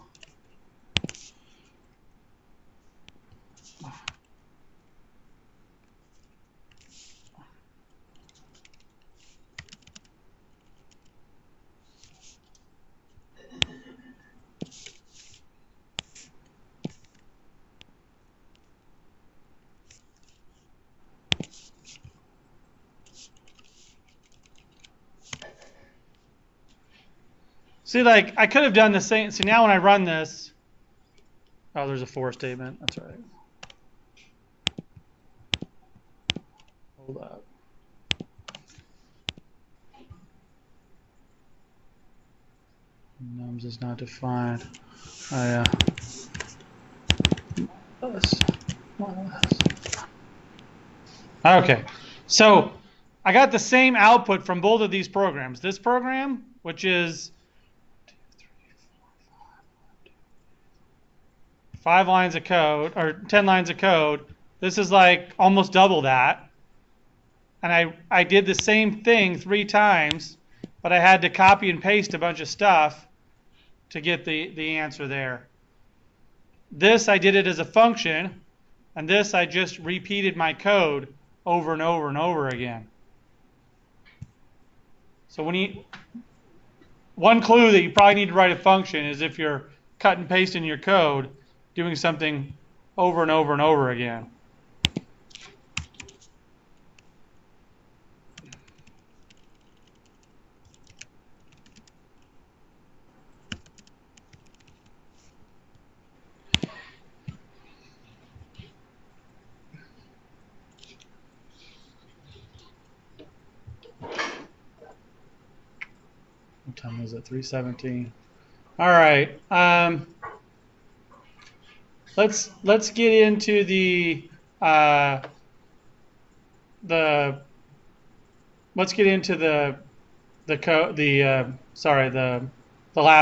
See, like, I could have done the same. See, now when I run this, oh, there's a for statement. That's right. Hold up. Num Forms is not defined. Oh yeah. Okay, so I got the same output from both of these programs. This program, which is 5 lines of code, or 10 lines of code, this is like almost double that. And I did the same thing 3 times, but I had to copy and paste a bunch of stuff to get the answer there. This, I did it as a function, and this, I just repeated my code over and over and over again. So one clue that you probably need to write a function is if you're cut and pasting your code, doing something over and over and over again. What time is it? 3:17. All right. Let's get into the lab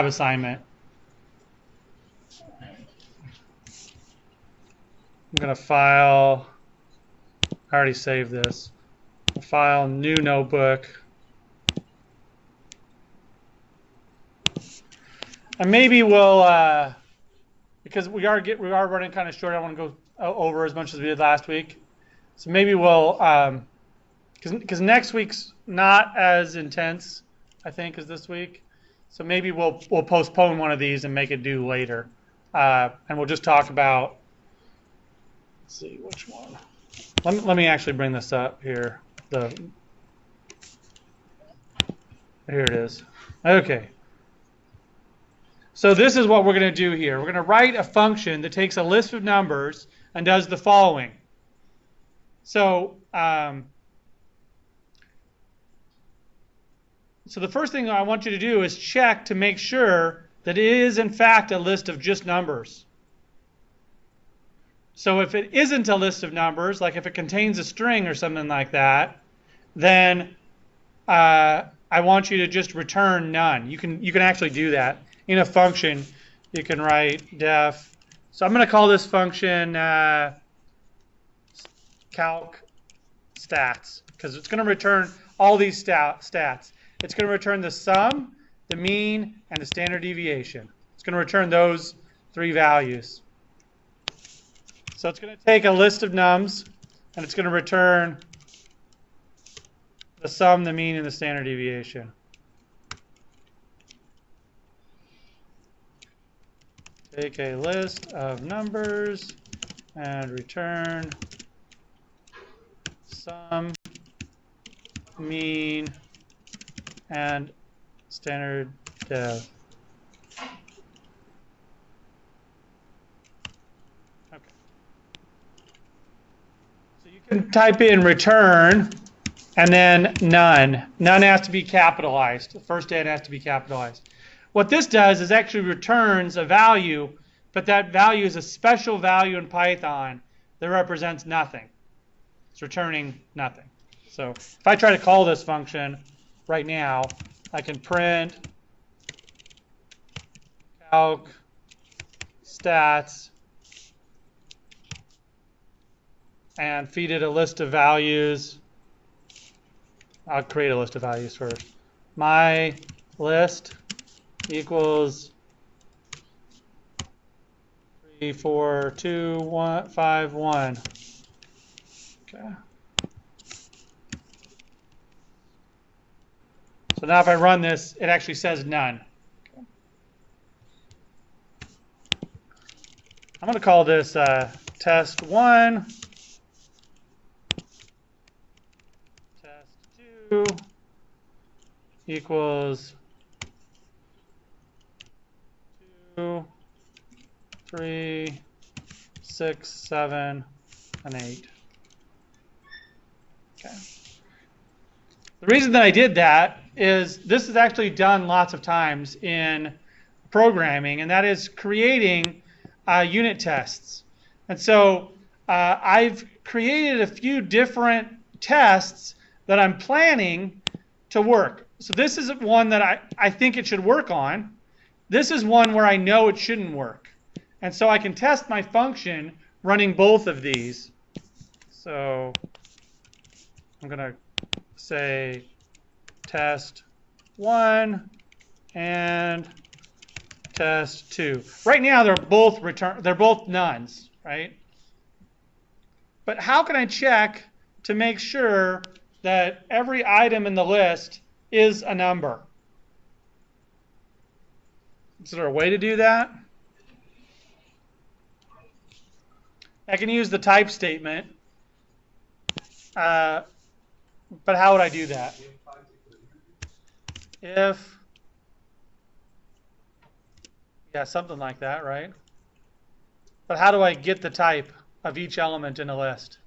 assignment. I'm gonna file. I already saved this. File, new notebook. And maybe we'll, because we are running kind of short. I want to go over as much as we did last week. So maybe we'll, because next week's not as intense, I think, as this week. So maybe we'll postpone one of these and make it due later, and we'll just talk about. Let's see which one. Let me actually bring this up here. Here it is. Okay. So this is what we're going to do here. We're going to write a function that takes a list of numbers and does the following. So, so the first thing I want you to do is check to make sure that it is in fact a list of just numbers. So if it isn't a list of numbers, like if it contains a string or something like that, then I want you to just return none. You can actually do that. In a function, you can write def. So I'm going to call this function calc stats, because it's going to return all these stats. It's going to return the sum, the mean, and the standard deviation. It's going to return those 3 values. So it's going to take a list of nums, and it's going to return the sum, the mean, and the standard deviation. Take a list of numbers and return sum, mean, and standard dev. Okay. So you can type in return and then none. None has to be capitalized. The first data has to be capitalized. What this does is actually returns a value, but that value is a special value in Python that represents nothing. It's returning nothing. So if I try to call this function right now, I can print calc stats and feed it a list of values. I'll create a list of values first. My list equals 3, 4, 2, 1, 5, 1. Okay. So now if I run this, it actually says none. Okay. I'm going to call this test 1, test 2 equals 2, 3, 6, 7, and 8. Okay. The reason that I did that is this is actually done lots of times in programming, and that is creating unit tests. And so I've created a few different tests that I'm planning to work. So this is one that I think it should work on. This is one where I know it shouldn't work. And so I can test my function running both of these. So I'm going to say test 1 and test 2. Right now they're both nones, right? But how can I check to make sure that every item in the list is a number? Is there a way to do that? I can use the type statement. But how would I do that? If, yeah, something like that, right? But how do I get the type of each element in a list?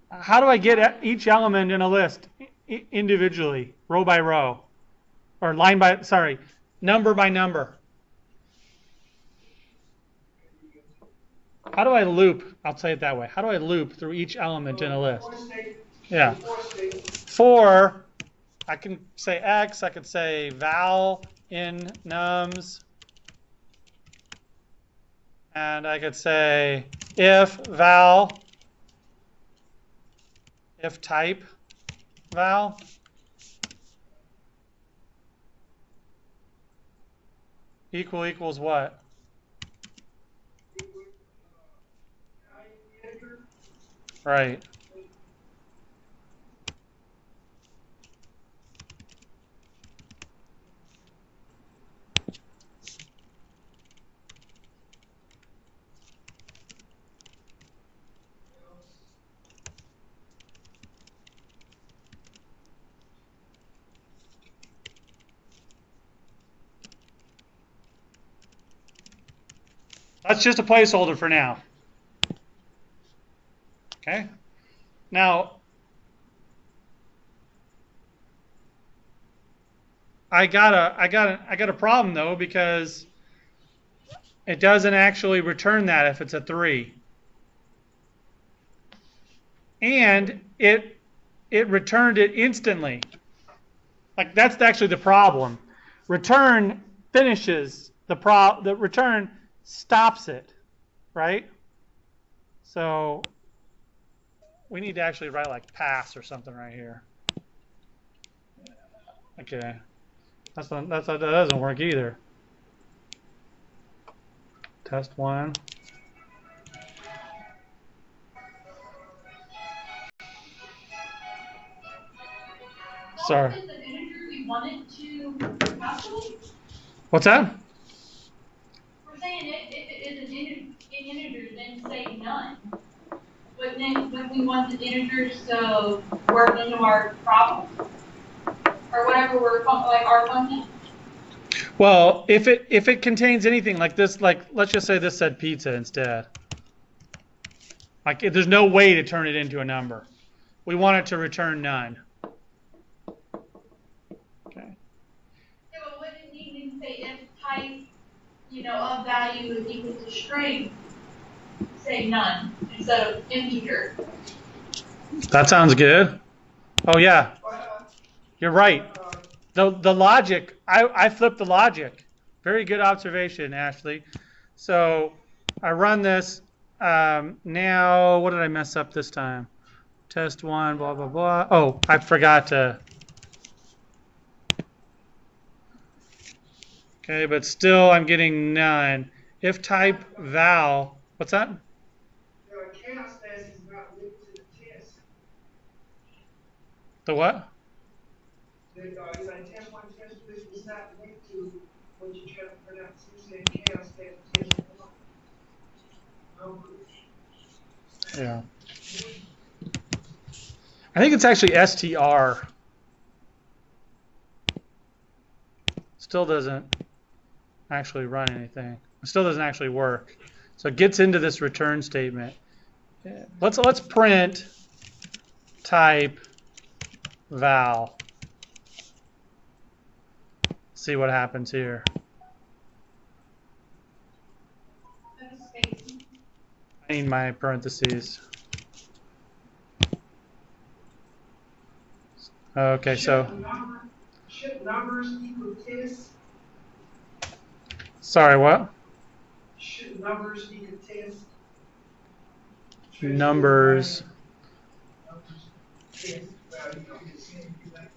How do I get each element in a list individually, row by row, or number by number? How do I loop? I'll say it that way. How do I loop through each element in a list? Yeah. For, I can say X, I could say val in nums, and I could say if val, if type val. Equals what? Right. That's just a placeholder for now. Okay. Now, I got a problem though, because it doesn't actually return that if it's a 3. And it returned it instantly. Like, that's actually the problem. Return finishes the return stops it, right? So we need to actually write like pass or something right here. Okay. That doesn't work either. Test 1. Sorry. What is the integer we wanted to calculate? What's that? We're saying if it is an integer, then say none. Wouldn't we want the integers to work into our problem? Or whatever like our function? Well, if it contains anything like this, like let's just say this said pizza instead. Like, there's no way to turn it into a number. We want it to return none. Okay. Yeah, but wouldn't it need to say if type, of value is equal to string, say none instead of integer? That sounds good. Oh yeah, you're right. The logic, I flipped the logic. Very good observation, Ashley. So I run this. Now, what did I mess up this time? Test 1, blah, blah, blah. Oh, I forgot to. Okay, but still I'm getting none. If type val, what's that? The chaos test is not linked to the test. The what? It's like test 1, test 2 is not linked to what you're trying to pronounce. You said chaos test 1. Yeah. I think it's actually str. Still doesn't actually run anything. It still doesn't actually work. So it gets into this return statement. Let's print type val. See what happens here. I need my parentheses. Okay, so Should numbers equal test? sorry, what? Should numbers equal test? Numbers. Numbers test. Well, you know, you're saying you like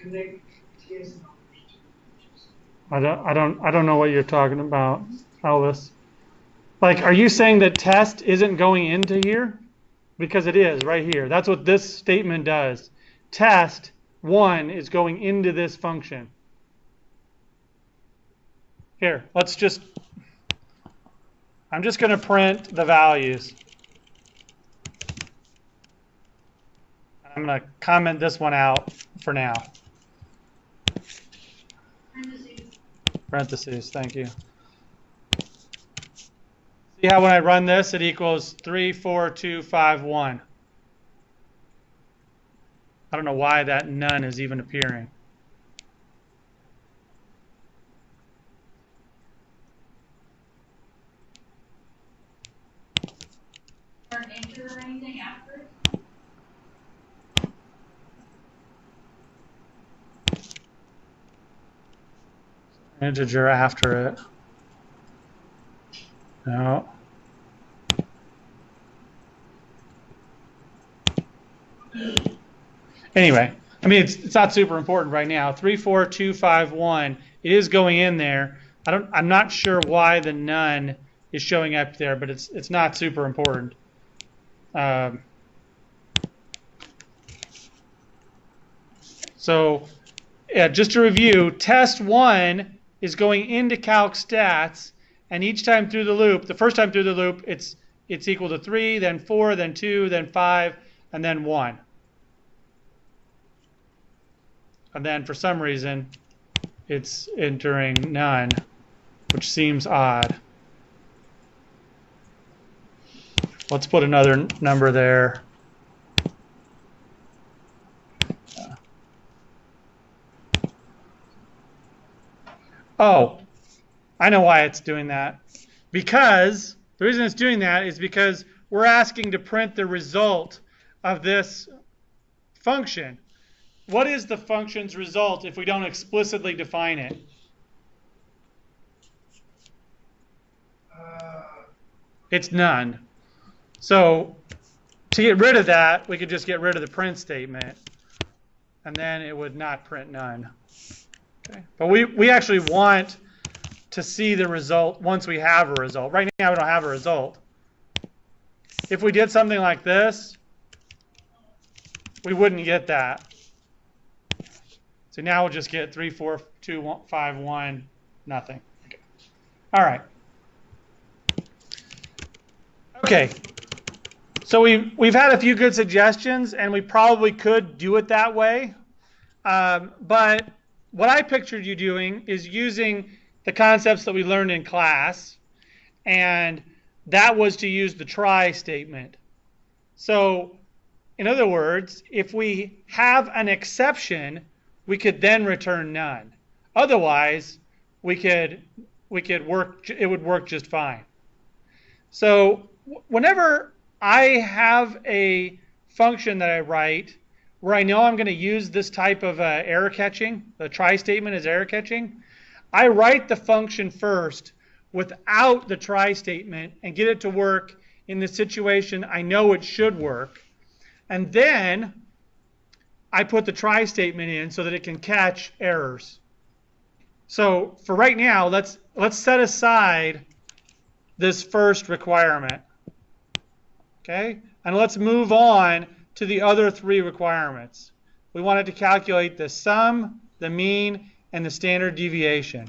connect test numbers to. I don't know what you're talking about, Elvis. Like, are you saying that test isn't going into here? Because it is right here. That's what this statement does. Test 1 is going into this function. Here, I'm just going to print the values. I'm going to comment this one out for now. Parentheses, thank you. See how when I run this, it equals 3, 4, 2, 5, 1. I don't know why that none is even appearing. Or enter or anything after? Integer after it. No. Anyway, I mean, it's not super important right now. 3, 4, 2, 5, 1. It is going in there. I'm not sure why the none is showing up there, but it's not super important. So, yeah, just to review, test 1 is going into calc stats, and each time through the loop, the first time through the loop, it's equal to 3, then 4, then 2, then 5, and then 1. And then for some reason, it's entering none, which seems odd. Let's put another number there. Oh, I know why it's doing that. Because the reason it's doing that is because we're asking to print the result of this function. What is the function's result if we don't explicitly define it? It's none. So to get rid of that, we could just get rid of the print statement, and then it would not print none. Okay. But we actually want to see the result once we have a result. Right now we don't have a result. If we did something like this, we wouldn't get that. So now we'll just get 3, 4, 2, 5, 1, nothing. Okay. All right. Okay. So we've had a few good suggestions, and we probably could do it that way. But what I pictured you doing is using the concepts that we learned in class, and that was to use the try statement. So in other words, if we have an exception, we could then return none. Otherwise, we could work. It would work just fine. So whenever I have a function that I write where I know I'm going to use this type of error catching, the try statement is error catching, I write the function first without the try statement and get it to work in the situation I know it should work. And then I put the try statement in so that it can catch errors. So for right now, let's set aside this first requirement. Okay? And let's move on to the other 3 requirements. We wanted to calculate the sum, the mean, and the standard deviation.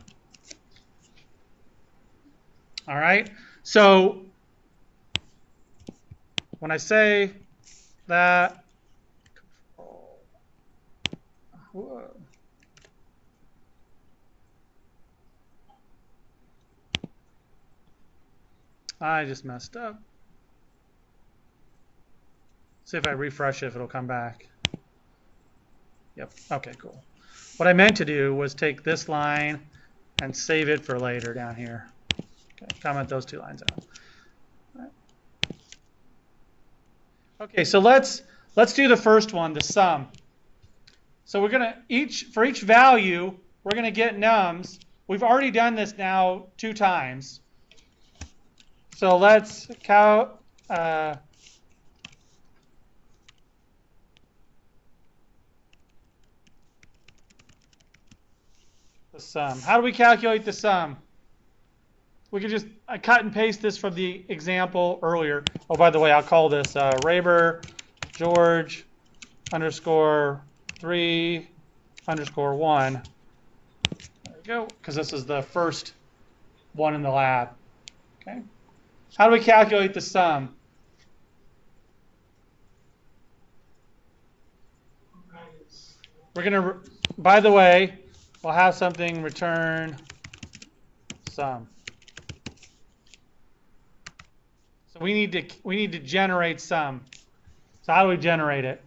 All right? So when I say that, I just messed up. See if I refresh it, if it'll come back. Yep. Okay, cool. What I meant to do was take this line and save it for later down here. Okay, comment those two lines out. All right. Okay, so let's do the first one, the sum. So we're gonna for each value, we're gonna get nums. We've already done this now 2 times. So let's count. The sum. How do we calculate the sum? We could just cut and paste this from the example earlier. Oh, by the way, I'll call this Raber George _3 _1. There we go, because this is the first one in the lab. Okay. How do we calculate the sum? We're gonna, by the way, we'll have something return sum. So we need to generate sum. So how do we generate it?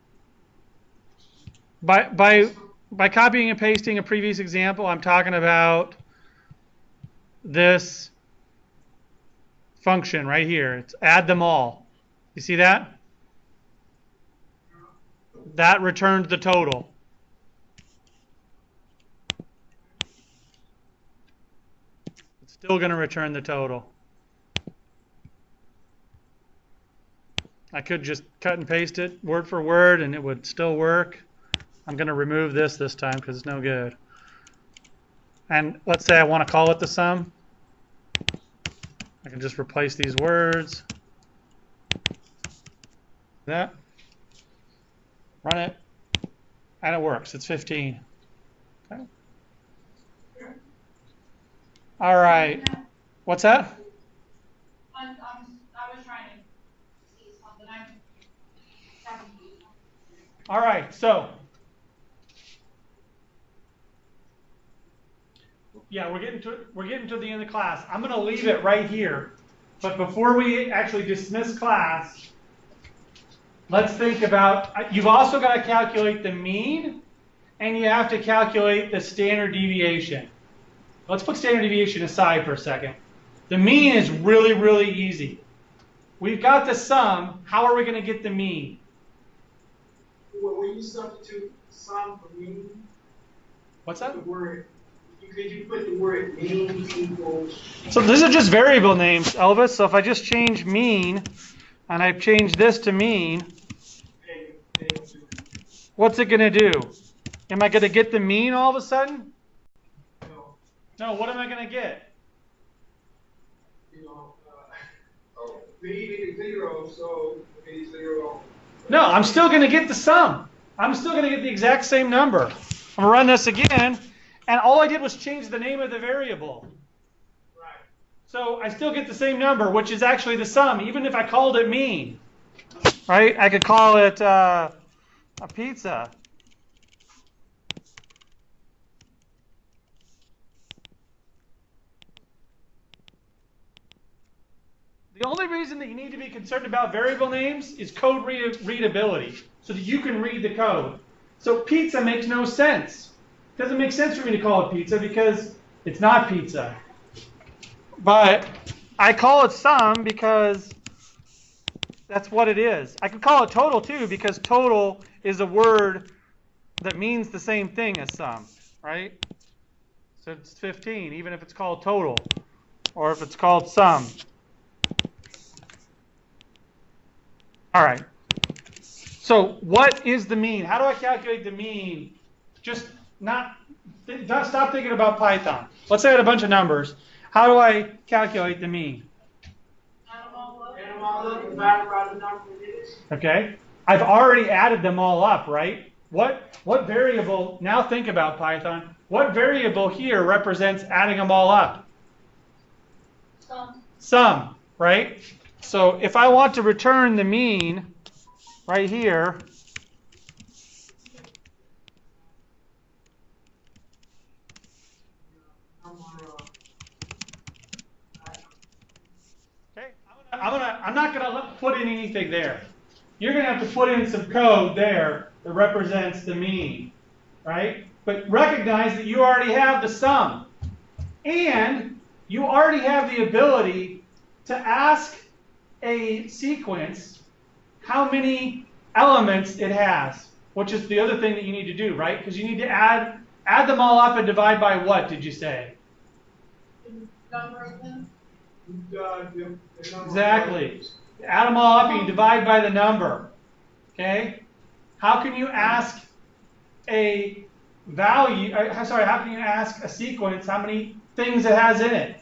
By copying and pasting a previous example, I'm talking about this function right here. It's add them all. You see that? That returns the total. It's still going to return the total. I could just cut and paste it word for word and it would still work. I'm going to remove this time because it's no good. And let's say I want to call it the sum. I can just replace these words. That. Run it. And it works. It's 15. Okay. All right. What's that? I was trying to see something. All right. So, yeah, we're getting to the end of the class. I'm going to leave it right here. But before we actually dismiss class, let's think about, you've also got to calculate the mean, and you have to calculate the standard deviation. Let's put standard deviation aside for a second. The mean is really, really easy. We've got the sum. How are we going to get the mean? Well, when you substitute sum for mean, What's that? the word, could you put the word mean equals? So these are just variable names, Elvis. So if I just change mean, and I change this to mean, what's it going to do? Am I going to get the mean all of a sudden? No. No, what am I going to get? Mean is 0, so it's 0. No, I'm still going to get the sum. I'm still going to get the exact same number. I'm going to run this again, and all I did was change the name of the variable. Right. So I still get the same number, which is actually the sum, even if I called it mean. Right? I could call it a pizza. The only reason that you need to be concerned about variable names is code readability, so that you can read the code. So pizza makes no sense. It doesn't make sense for me to call it pizza because it's not pizza. But I call it sum because that's what it is. I could call it total too because total is a word that means the same thing as sum, right? So it's 15, even if it's called total or if it's called sum. All right. So what is the mean? How do I calculate the mean? Just stop thinking about Python. Let's say I had a bunch of numbers. How do I calculate the mean? Okay. I've already added them all up, right? What variable, now think about Python, what variable here represents adding them all up? Sum, right? So if I want to return the mean right here, okay, I'm not gonna put in anything there. You're gonna have to put in some code there that represents the mean, right? But recognize that you already have the sum, and you already have the ability to ask a sequence how many elements it has, which is the other thing that you need to do, right? Because you need to add them all up and divide by what, did you say? Number of them? The number of Exactly. Add them all up and you divide by the number. Okay? How can you ask a value, how can you ask a sequence how many things it has in it?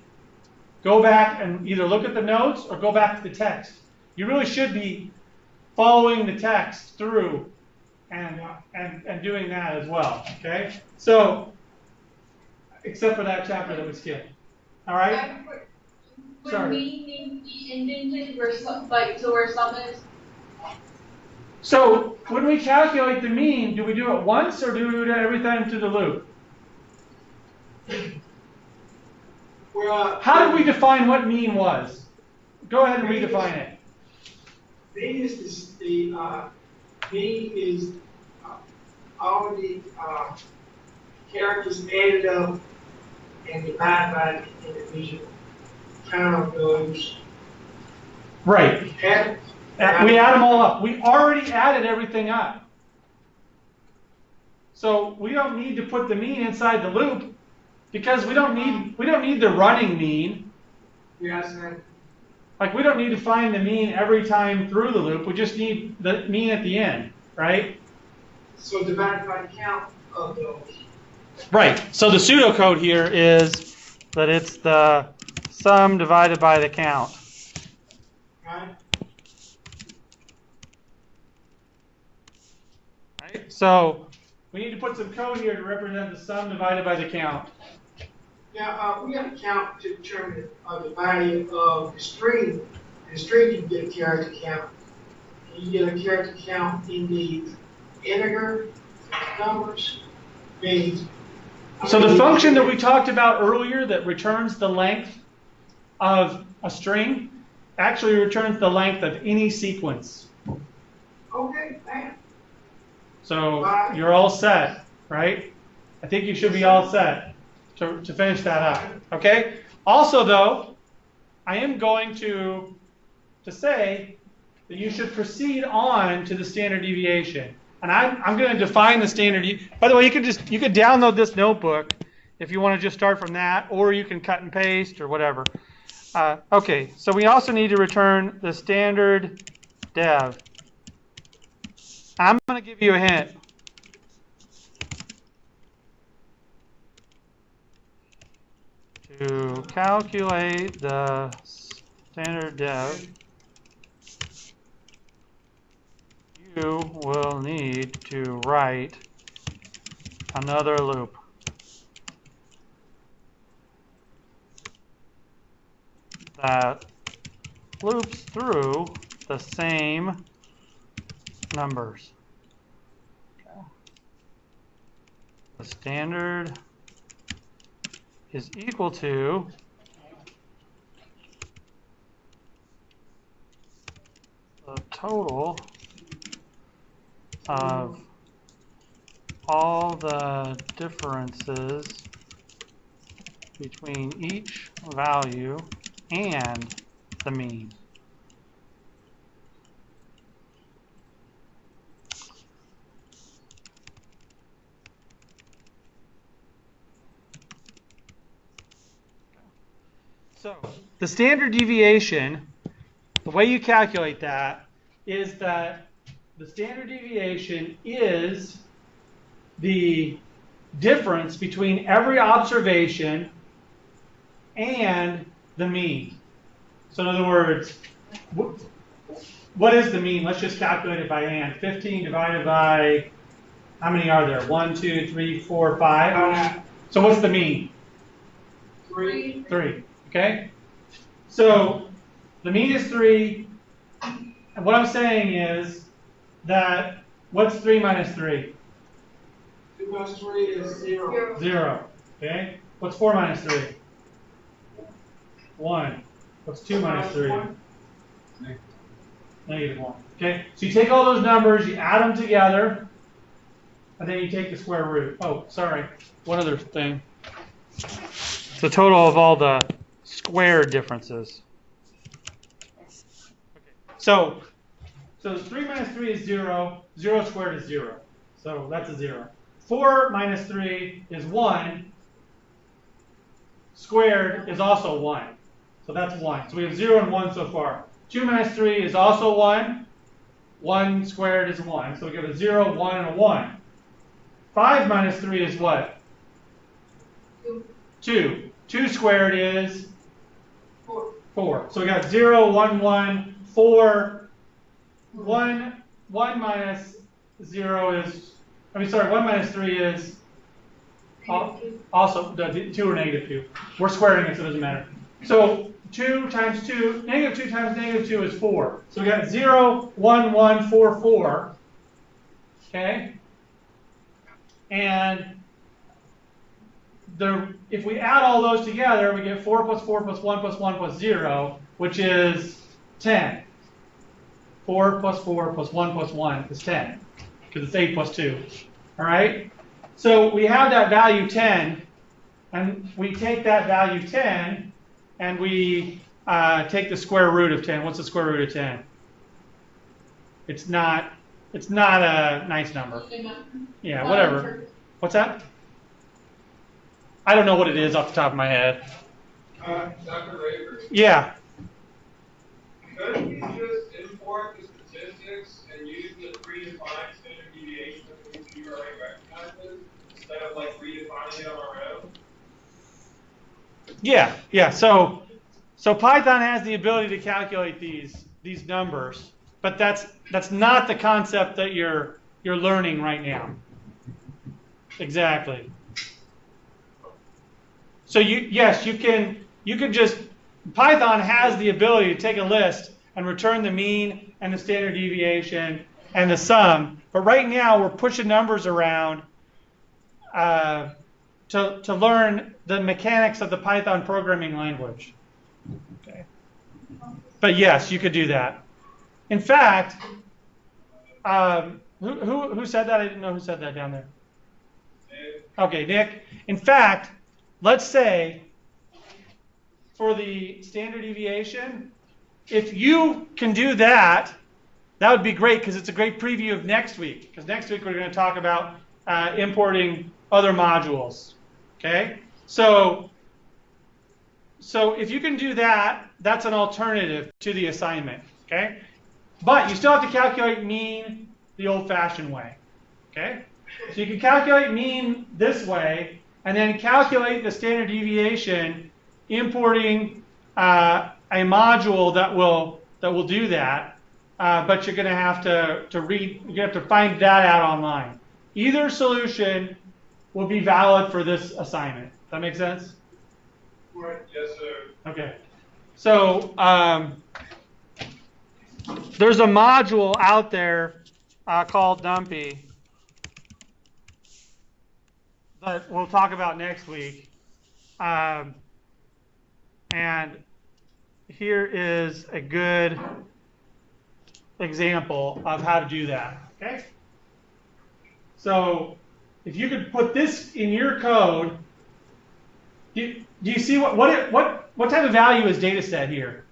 Go back and either look at the notes or go back to the text. You really should be following the text through and doing that as well. Okay? So, except for that chapter that we skipped. All right? Would Sorry. mean need to be indented where some, like to where some is? So when we calculate the mean, do we do it once or do we do it every time through the loop? Well, How did we define what mean was? Go ahead and redefine it. mean is mean is all the characters added up and divided by the individual. Count those. Right. We We add them all up. We already added everything up. So we don't need to put the mean inside the loop because we don't need the running mean. Yes, Like we don't need to find the mean every time through the loop. We just need the mean at the end, right? so divided by the count of those. Right. So the pseudocode here is that it's the sum divided by the count. Right? Right? So we need to put some code here to represent the sum divided by the count. Now, we have a count to determine the value of the string. The string can get a character count. You get a character count in the integer numbers. Means So the function that we talked about earlier that returns the length of a string actually returns the length of any sequence. okay, man. So you're all set, right? I think you should be all set to finish that up. Okay? Also though, I am going to say that you should proceed on to the standard deviation. And I'm going to define the standard. By the way, you could download this notebook if you want to just start from that, or you can cut and paste or whatever. Okay, so we also need to return the standard dev. I'm going to give you a hint. To calculate the standard dev, you will need to write another loop. That loops through the same numbers. The standard is equal to the total of all the differences between each value and the mean. So the standard deviation, the way you calculate that is that the standard deviation is the difference between every observation and the mean. So in other words, what is the mean? Let's just calculate it by hand. 15 divided by, how many are there? 1, 2, 3, 4, 5. So what's the mean? 3. 3. Okay? So the mean is 3. And what I'm saying is that what's 3 minus 3? 2 plus 3 is 0. 0. Okay? What's 4 minus 3? 1. What's 2 minus 3? negative 1. Okay, so you take all those numbers, you add them together, and then you take the square root. Oh, sorry, one other thing. It's the total of all the square differences. So 3 minus 3 is 0. 0 squared is 0. So that's a 0. 4 minus 3 is 1. Squared is also 1. So that's 1. So we have 0 and 1 so far. 2 minus 3 is also 1. 1 squared is 1. So we get a 0, 1, and a 1. 5 minus 3 is what? 2. 2 squared is 4. So we got 0, 1, 1, 4. 1 minus 0 is, 1 minus 3 is also 2 or negative 2. We're squaring it, so it doesn't matter. So 2 times 2, negative 2 times negative 2 is 4. So we got 0, 1, 1, 4, 4. Okay? And if we add all those together, we get 4 plus 4 plus 1 plus 1 plus 0, which is 10. 4 plus 4 plus 1 plus 1 is 10, because it's 8 plus 2. All right? So we have that value 10, and we take that value 10, and we take the square root of 10. What's the square root of 10? It's not a nice number. Yeah, whatever. What's that? I don't know what it is off the top of my head. Dr. Raver, Yeah. couldn't we just import the statistics and use the predefined standard deviation that the computer already recognizes instead of like redefining it on our own? Yeah. So Python has the ability to calculate these numbers, but that's not the concept that you're learning right now. Exactly. So you can just, Python has the ability to take a list and return the mean and the standard deviation and the sum. But right now we're pushing numbers around to learn the mechanics of the Python programming language. Okay. But yes, you could do that. In fact, who said that? I didn't know who said that down there. Okay, Nick. In fact, let's say for the standard deviation, if you can do that, that would be great, because it's a great preview of next week. Because next week we're going to talk about importing other modules. Okay? So if you can do that, that's an alternative to the assignment. Okay? But you still have to calculate mean the old-fashioned way. Okay? So you can calculate mean this way, and then calculate the standard deviation, importing a module that will do that. But you're going to have to find that out online. Either solution will be valid for this assignment. Does that make sense? Right. Yes, sir. Okay. So there's a module out there called Dumpy that we'll talk about next week. And here is a good example of how to do that. Okay? So if you could put this in your code, do you see what type of value is data set here?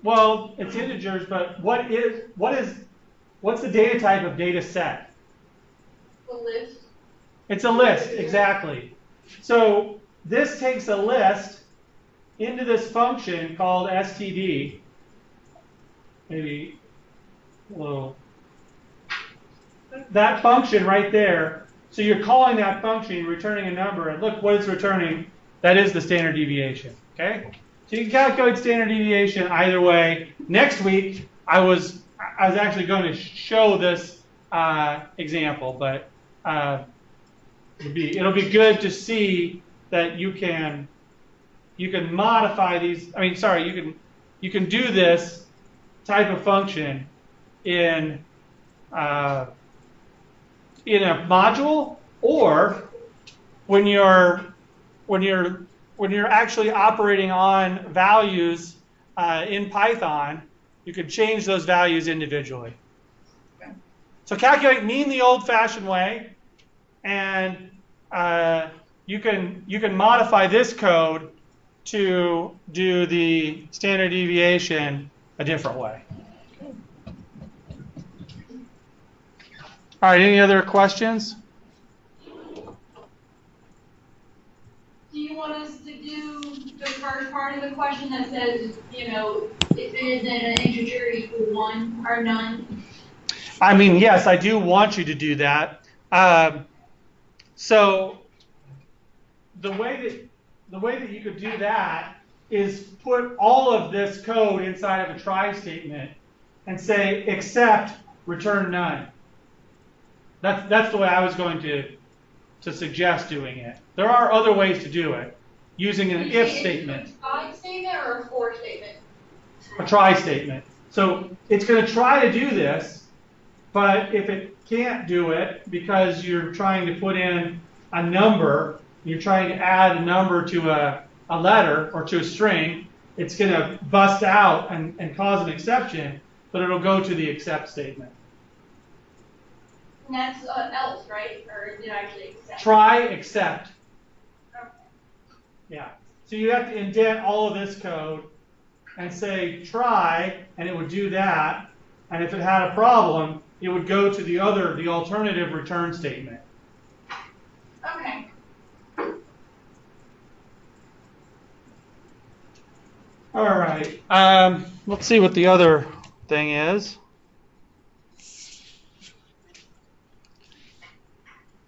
Well, it's integers, but what's the data type of data set? The list. It's a list, exactly. So this takes a list into this function called std. Maybe a little. That function right there. So you're calling that function, returning a number, and look what it's returning. That is the standard deviation. Okay. So you can calculate standard deviation either way. Next week, I was actually going to show this example, but it'll be good to see that you can modify these. You can do this type of function in a module, or when you're when you're actually operating on values in Python, you could change those values individually. So calculate mean the old-fashioned way, and you can modify this code to do the standard deviation a different way. All right, any other questions? Do you want us to do the first part of the question that says, you know, if it isn't an integer equal 1 or none? I mean, yes, I do want you to do that. So the way that you could do that is put all of this code inside of a try statement and say except return none. That's the way I was going to suggest doing it. There are other ways to do it using an if statement. A try statement or a for statement? A try statement. So it's going to try to do this, but if it can't do it because you're trying to put in a number, you're trying to add a number to a letter or to a string, it's going to bust out and cause an exception, but it'll go to the except statement. And that's else, right? Or is it actually except? Try except. Okay. Yeah. So you have to indent all of this code and say try, and it would do that. And if it had a problem, it would go to the alternative return statement. Okay. All right. Let's see what the other thing is.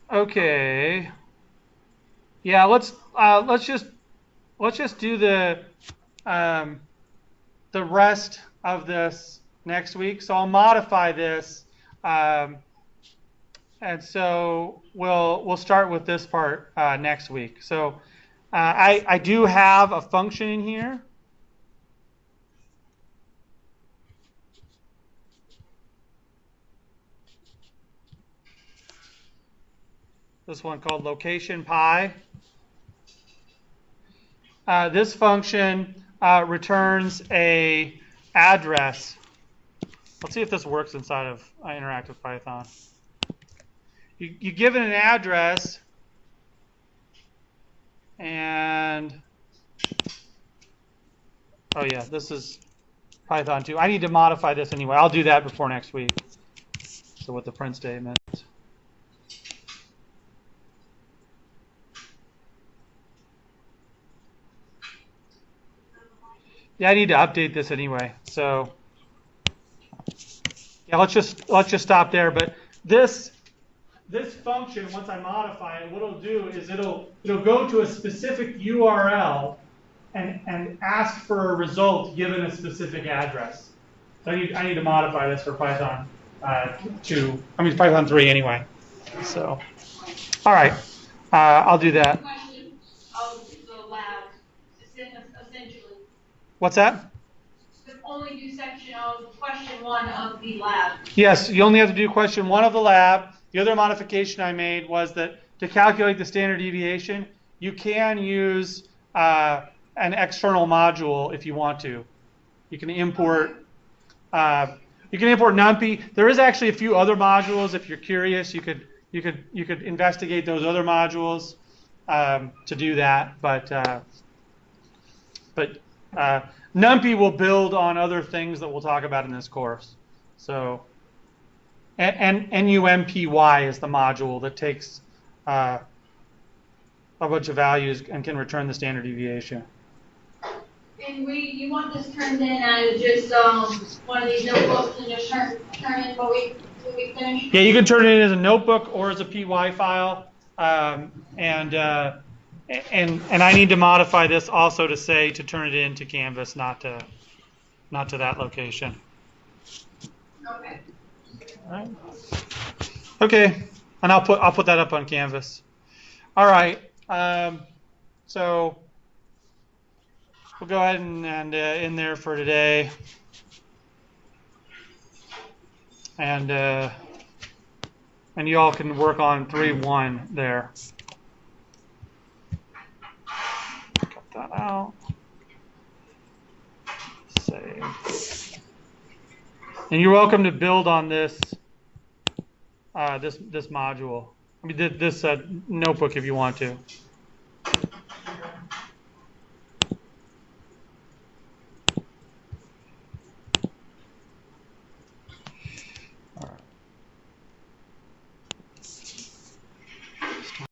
Okay. Yeah. Let's just do the rest of this next week. So I'll modify this, and so we'll start with this part next week. So I do have a function in here. This one called location pi. This function returns a address. Let's see if this works inside of interactive Python. You give it an address, and oh yeah, this is Python 2. I need to modify this anyway. I'll do that before next week. So with the print statement. Yeah, I need to update this anyway. So yeah, let's just stop there. But this function, once I modify it, what it'll do is it'll go to a specific URL and ask for a result given a specific address. So I need to modify this for Python Python 3 anyway. So all right, I'll do that. Question of the lab, essentially. What's that? Only do section of question 1 of the lab. Yes, you only have to do question 1 of the lab. The other modification I made was that to calculate the standard deviation, you can use an external module if you want to. You can import NumPy. There is actually a few other modules. If you're curious, you could investigate those other modules to do that. But NumPy will build on other things that we'll talk about in this course. So, and NumPy is the module that takes a bunch of values and can return the standard deviation. And you want this turned in as just one of these notebooks and just turn in what we finish? Yeah, you can turn it in as a notebook or as a PY file, and I need to modify this also to say to turn it into Canvas, not to that location. Okay. All right. Okay, and I'll put that up on Canvas. All right. So we'll go ahead and end there for today, and you all can work on 3.1 there. that out. Save. And you're welcome to build on this this module. I mean this notebook if you want to.